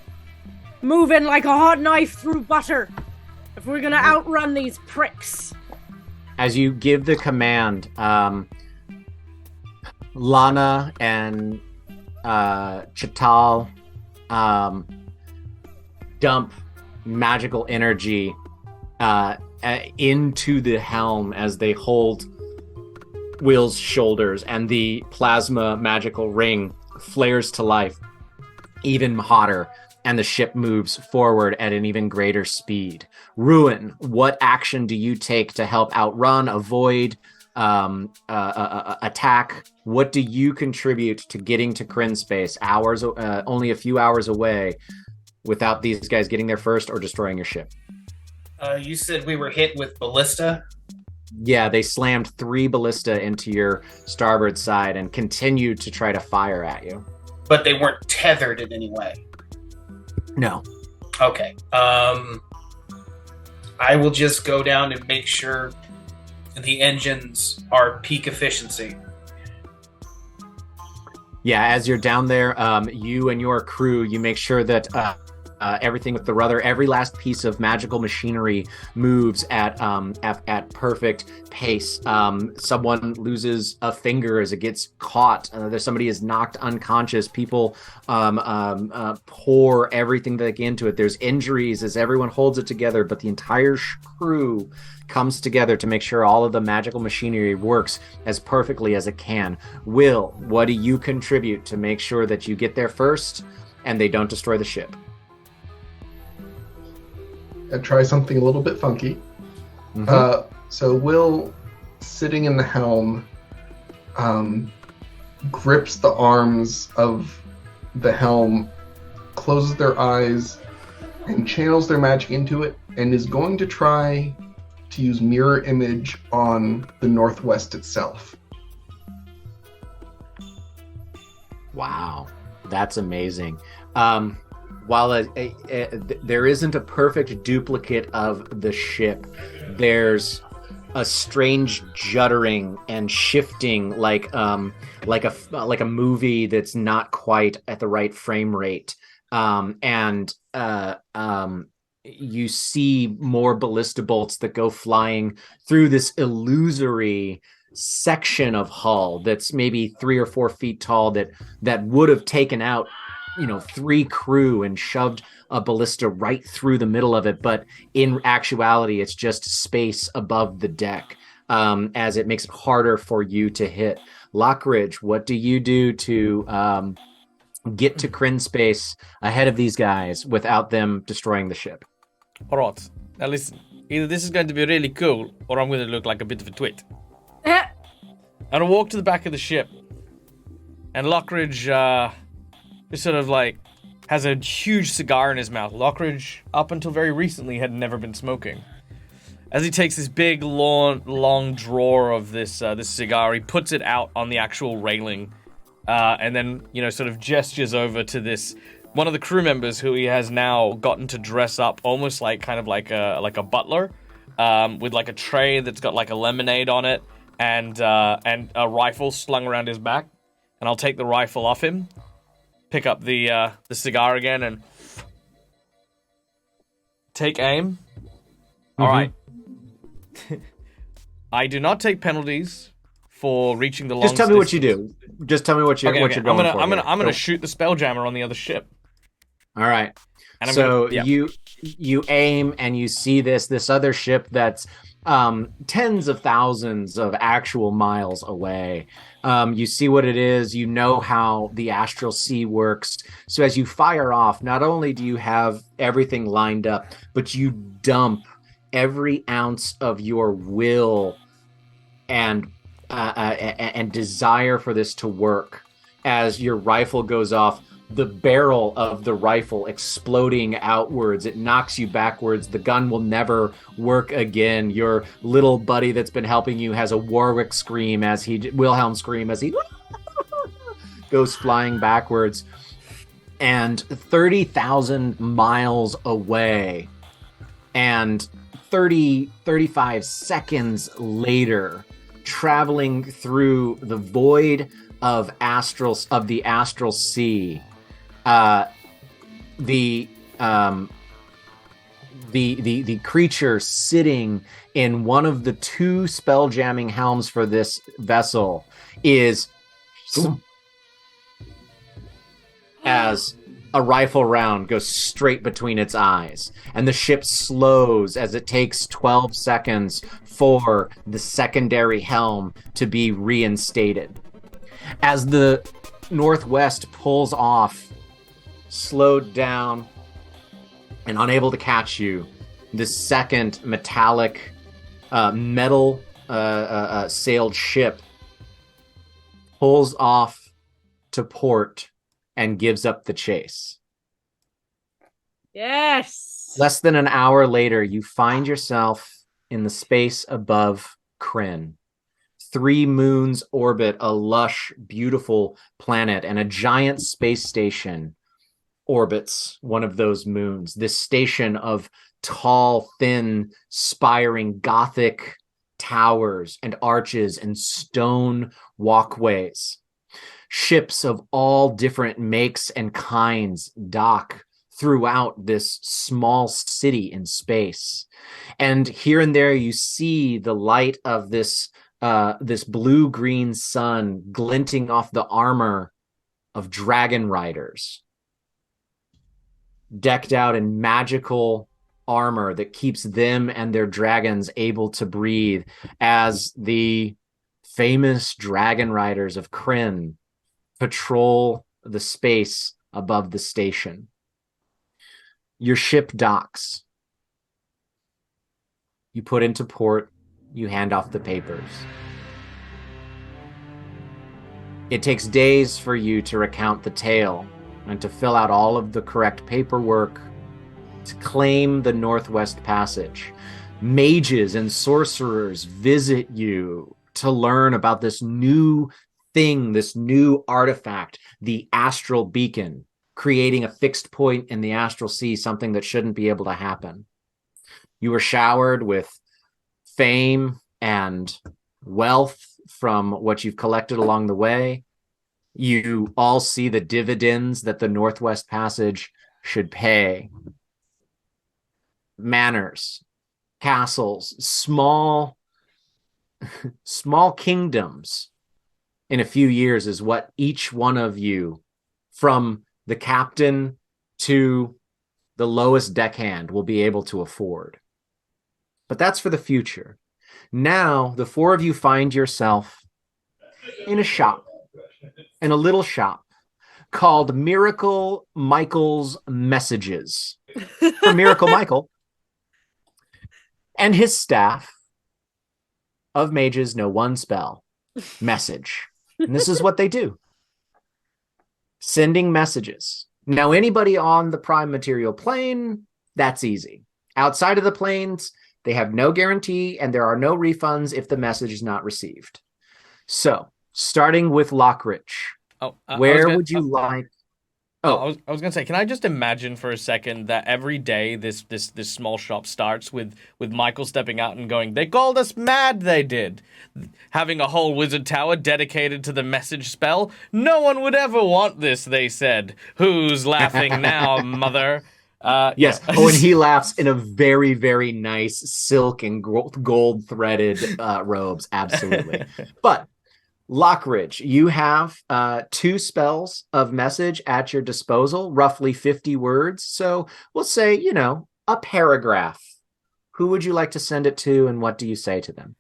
like a hot knife through butter if we're gonna outrun these pricks. As you give the command, Lana and Chital dump magical energy into the helm as they hold Will's shoulders, and the plasma magical ring flares to life even hotter, and the ship moves forward at an even greater speed. Ruin, what action do you take to help outrun, avoid, attack? What do you contribute to getting to Kryn space, only a few hours away, without these guys getting there first or destroying your ship? You said we were hit with ballista? Yeah, they slammed 3 ballista into your starboard side and continued to try to fire at you. But they weren't tethered in any way? No. Okay. I will just go down and make sure the engines are peak efficiency. Yeah, as you're down there, you and your crew, you make sure that everything with the rudder, every last piece of magical machinery moves at perfect pace. Someone loses a finger as it gets caught. There's somebody is knocked unconscious. People pour everything they can into it. There's injuries as everyone holds it together, but the entire crew comes together to make sure all of the magical machinery works as perfectly as it can. Will, what do you contribute to make sure that you get there first and they don't destroy the ship? And try something a little bit funky. Mm-hmm. So Will, sitting in the helm, grips the arms of the helm, closes their eyes, and channels their magic into it, and is going to try to use mirror image on the Northwest itself. Wow, that's amazing. While there isn't a perfect duplicate of the ship, there's a strange juddering and shifting, like a movie that's not quite at the right frame rate, and you see more ballista bolts that go flying through this illusory section of hull that's maybe 3 or 4 feet tall that would have taken out three crew and shoved a ballista right through the middle of it, but in actuality it's just space above the deck, as it makes it harder for you to hit. Lockridge, what do you do to get to Kryn space ahead of these guys without them destroying the ship? All right. Now listen, either this is going to be really cool, or I'm going to look like a bit of a twit. And I walk to the back of the ship, and Lockridge just sort of like has a huge cigar in his mouth. Lockridge, up until very recently, had never been smoking. As he takes this big, long drawer of this cigar, he puts it out on the actual railing, and then sort of gestures over to this one of the crew members who he has now gotten to dress up almost like like a butler, with like a tray that's got like a lemonade on it and a rifle slung around his back. And I'll take the rifle off him, pick up the cigar again, and take aim. All right. I do not take penalties for reaching the long distance. Just tell me what you do. Just tell me what you're going for. I'm gonna shoot the Spelljammer on the other ship. All right. And you aim and you see this other ship that's tens of thousands of actual miles away. You see what it is. You know how the astral sea works. So as you fire off, not only do you have everything lined up, but you dump every ounce of your will and desire for this to work. As your rifle goes off, the barrel of the rifle exploding outwards, it knocks you backwards. The gun will never work again. Your little buddy that's been helping you has a Wilhelm scream as he goes flying backwards. And 30,000 miles away, and 35 seconds later, traveling through the void of the astral sea, the creature sitting in one of the two spell jamming helms for this vessel is as a rifle round goes straight between its eyes, and the ship slows as it takes 12 seconds for the secondary helm to be reinstated. As the Northwest pulls off, slowed down and unable to catch you, the second metallic metal sailed ship pulls off to port and gives up the chase. Yes. Less than an hour later, you find yourself in the space above Kryn. 3 moons orbit a lush, beautiful planet, and a giant space station orbits one of those moons. This station of tall, thin, spiring Gothic towers and arches and stone walkways. Ships of all different makes and kinds dock throughout this small city in space. And here and there you see the light of this blue-green sun glinting off the armor of dragon riders, decked out in magical armor that keeps them and their dragons able to breathe, as the famous dragon riders of Kryn patrol the space above the station. Your ship docks. You put into port. You hand off the papers. It takes days for you to recount the tale and to fill out all of the correct paperwork to claim the Northwest Passage. Mages and sorcerers visit you to learn about this new thing, this new artifact, the astral beacon, creating a fixed point in the astral sea, something that shouldn't be able to happen. You were showered with fame and wealth from what you've collected along the way. You all see the dividends that the Northwest Passage should pay. Manors, castles, small kingdoms in a few years is what each one of you from the captain to the lowest deckhand will be able to afford. But that's for the future. Now, the four of you find yourself in a shop, in a little shop called Miracle Michael's Messages. For Miracle Michael and his staff of mages know one spell, message. And this is what they do. Sending messages. Now, anybody on the prime material plane, that's easy. Outside of the planes, they have no guarantee and there are no refunds if the message is not received. So, starting with Lockridge, where would you like... I was gonna say, can I just imagine for a second that every day this small shop starts with Michael stepping out and going, "They called us mad, they did," having a whole wizard tower dedicated to the message spell. "No one would ever want this," they said. "Who's laughing now, mother?" Yes. Oh, and he laughs in a very, very nice silk and gold threaded robes. Absolutely. But Lockridge, you have 2 spells of message at your disposal, roughly 50 words. So we'll say, a paragraph. Who would you like to send it to, and what do you say to them?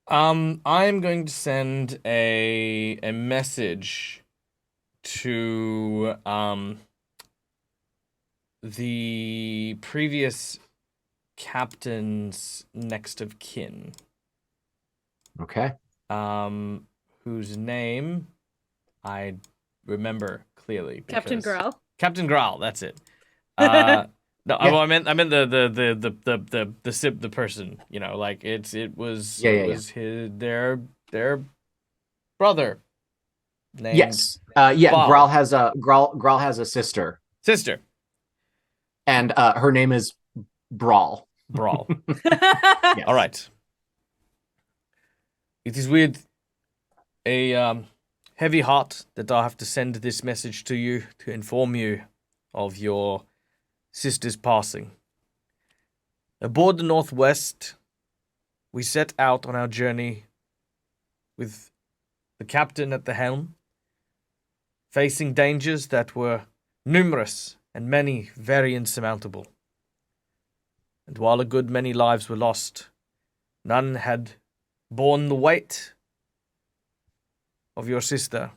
I'm going to send a message to the previous captain's next of kin. Okay. Whose name I remember clearly. Captain Growl. Captain Growl, that's it. No, yeah. I meant the person. It was their brother. Named yes. Growl has a sister. And her name is Brawl. Yes. All right. It is with a heavy heart that I have to send this message to you to inform you of your sister's passing. Aboard the Northwest, we set out on our journey with the captain at the helm, facing dangers that were numerous and many very insurmountable. And while a good many lives were lost, none had borne the weight of your sister.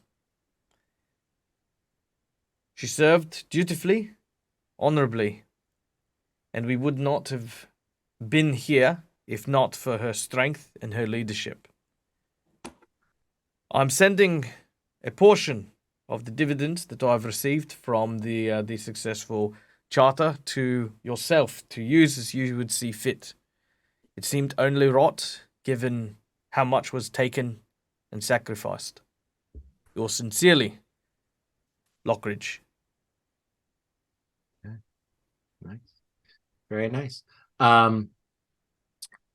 She served dutifully, honorably, and we would not have been here if not for her strength and her leadership. I'm sending a portion of the dividends that I've received from the successful charter to yourself to use as you would see fit. It seemed only right, given how much was taken and sacrificed. Yours sincerely, Lockridge. Okay. Nice. Very nice.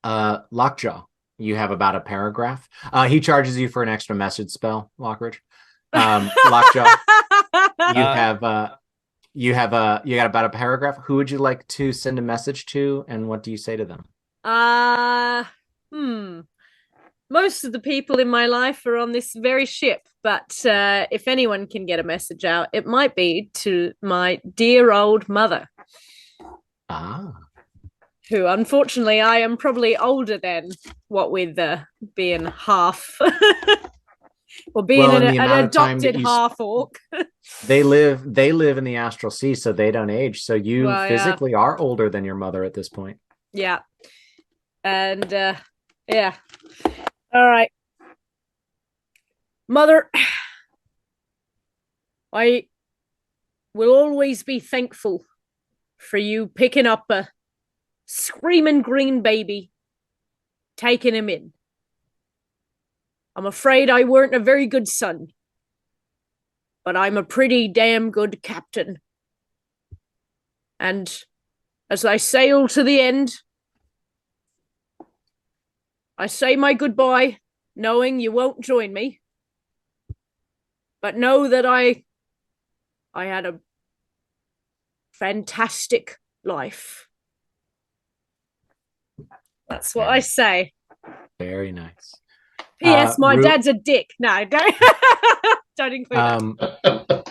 Lockjaw, you have about a paragraph. He charges you for an extra message spell, Lockridge. Lockjaw, you got about a paragraph. Who would you like to send a message to, and what do you say to them? Most of the people in my life are on this very ship, but if anyone can get a message out, it might be to my dear old mother. Who, unfortunately, I am probably older than, what with being half, or being an adopted half-orc. They live in the astral sea, so they don't age. So you physically are older than your mother at this point. Yeah. And, yeah. All right. Mother, I will always be thankful for you picking up a screaming green baby, taking him in. I'm afraid I weren't a very good son, but I'm a pretty damn good captain. And as I sail to the end, I say my goodbye, knowing you won't join me. But know that I had a fantastic life. That's what I say. Very nice. P.S. My dad's a dick. No, don't include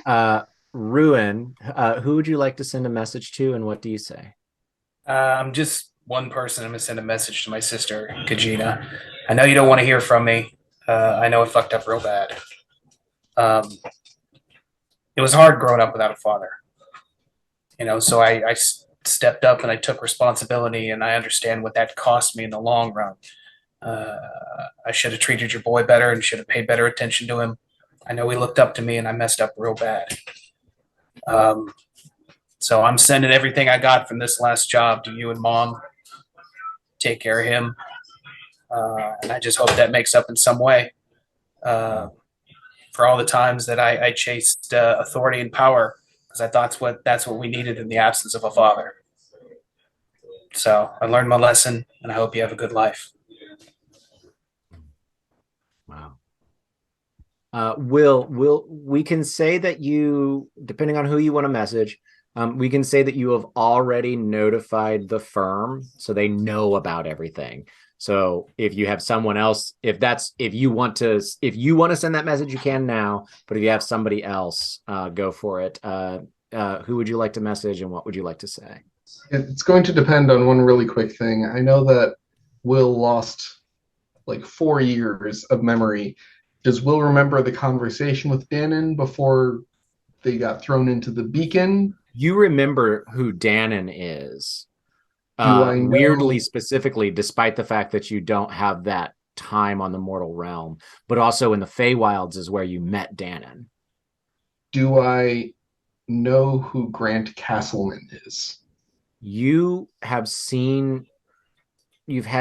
that. Ruin, who would you like to send a message to, and what do you say? I'm just one person. I'm gonna send a message to my sister, Kajina. I know you don't want to hear from me. I know it fucked up real bad. Um, it was hard growing up without a father. So I stepped up and I took responsibility, and I understand what that cost me in the long run. Uh, I should have treated your boy better and should have paid better attention to him. I know he looked up to me, and I messed up real bad. Um, so I'm sending everything I got from this last job to you and Mom. Take care of him, and I just hope that makes up in some way for all the times that I chased authority and power because I thought that's what we needed in the absence of a father. So I learned my lesson, and I hope you have a good life. Wow. Will we can say that you, depending on who you want to message, we can say that you have already notified the firm so they know about everything. So if you have someone else, if you want to send that message, you can now. But if you have somebody else, go for it. Who would you like to message, and what would you like to say? It's going to depend on one really quick thing. I know that Will lost like 4 years of memory. Does Will remember the conversation with Dannon before they got thrown into the beacon? You remember who Dannon is. Do I know? Weirdly specifically, despite the fact that you don't have that time on the mortal realm, but also in the Feywilds is where you met Dannon. Do I know who Grant Castleman is? You've had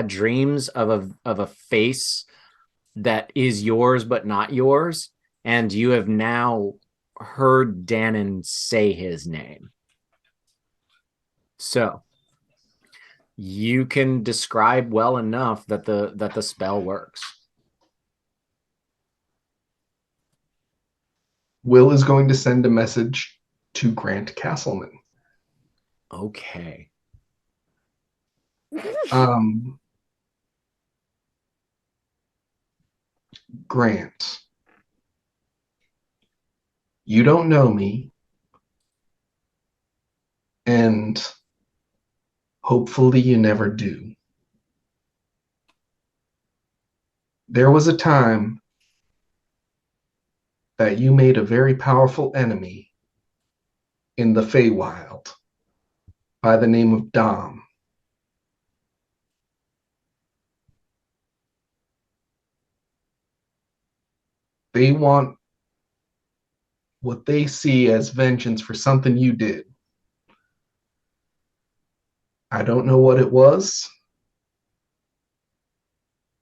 dreams of a face that is yours but not yours, and you have now heard Dannon say his name. So you can describe well enough that the spell works. Will is going to send a message to Grant Castleman. Okay. Grant, you don't know me, and hopefully you never do. There was a time that you made a very powerful enemy in the Feywild by the name of Dom. They want what they see as vengeance for something you did. I don't know what it was,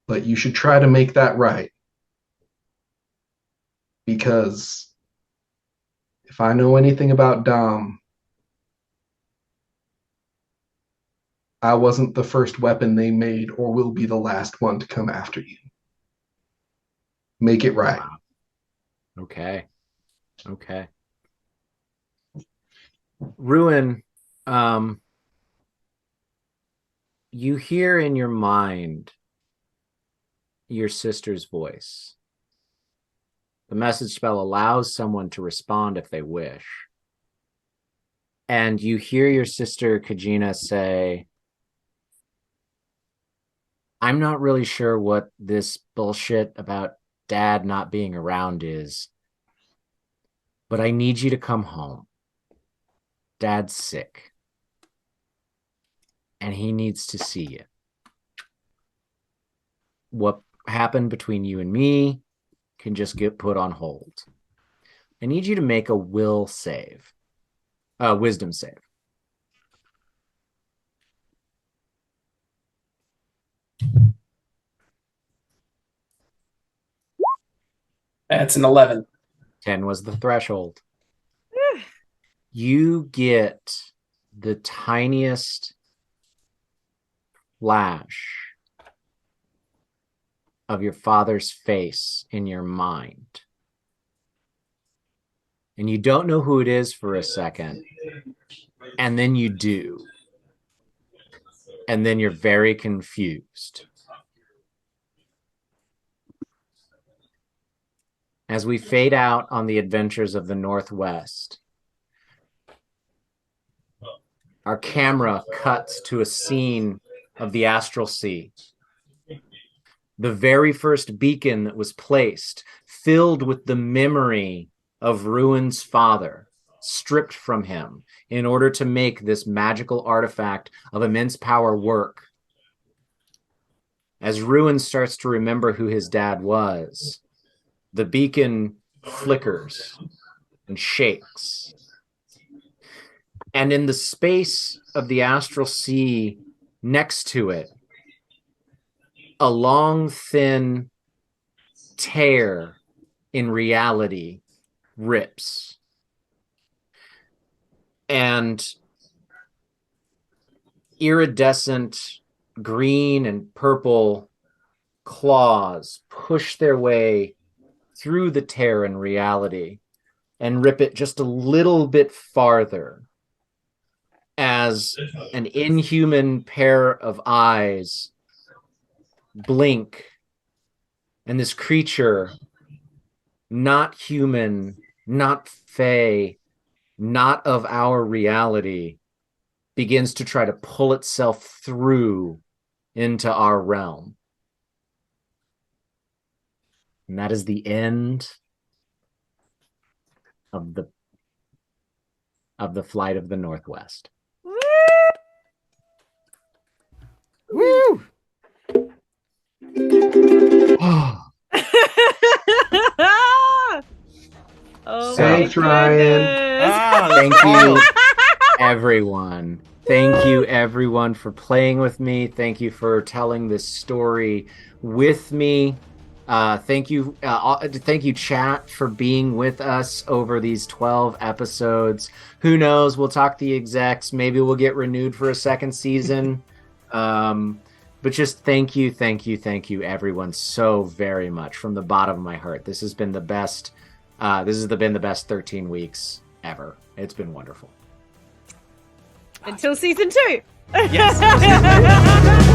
but you should try to make that right. Because if I know anything about Dom, I wasn't the first weapon they made or will be the last one to come after you. Make it right. Wow. Okay. Ruin, you hear in your mind your sister's voice. The message spell allows someone to respond if they wish. And you hear your sister Kajina say, I'm not really sure what this bullshit about Dad not being around is, but I need you to come home. Dad's sick, and he needs to see you. What happened between you and me can just get put on hold. I need you to make a wisdom save. That's an 11. 10 was the threshold. You get the tiniest flash of your father's face in your mind. And you don't know who it is for a second. And then you do. And then you're very confused. As we fade out on the adventures of the Northwest, our camera cuts to a scene of the astral sea. The very first beacon that was placed, filled with the memory of Ruin's father, stripped from him in order to make this magical artifact of immense power work. As Ruin starts to remember who his dad was, the beacon flickers and shakes. And in the space of the astral sea next to it, a long, thin tear in reality rips. And iridescent green and purple claws push their way through the tear in reality and rip it just a little bit farther as an inhuman pair of eyes blink, and this creature, not human, not fey, not of our reality, begins to try to pull itself through into our realm. And that is the end of the Flight of the Northwest. Woo! Oh, Thanks, my Ryan. goodness. Thank you, everyone. Thank you, everyone, for playing with me. Thank you for telling this story with me. Thank you, chat, for being with us over these 12 episodes. Who knows? We'll talk to the execs. Maybe we'll get renewed for a second season. But just thank you, everyone, so very much from the bottom of my heart. This has been the best. This has been the best 13 weeks ever. It's been wonderful. Until season 2. Yes.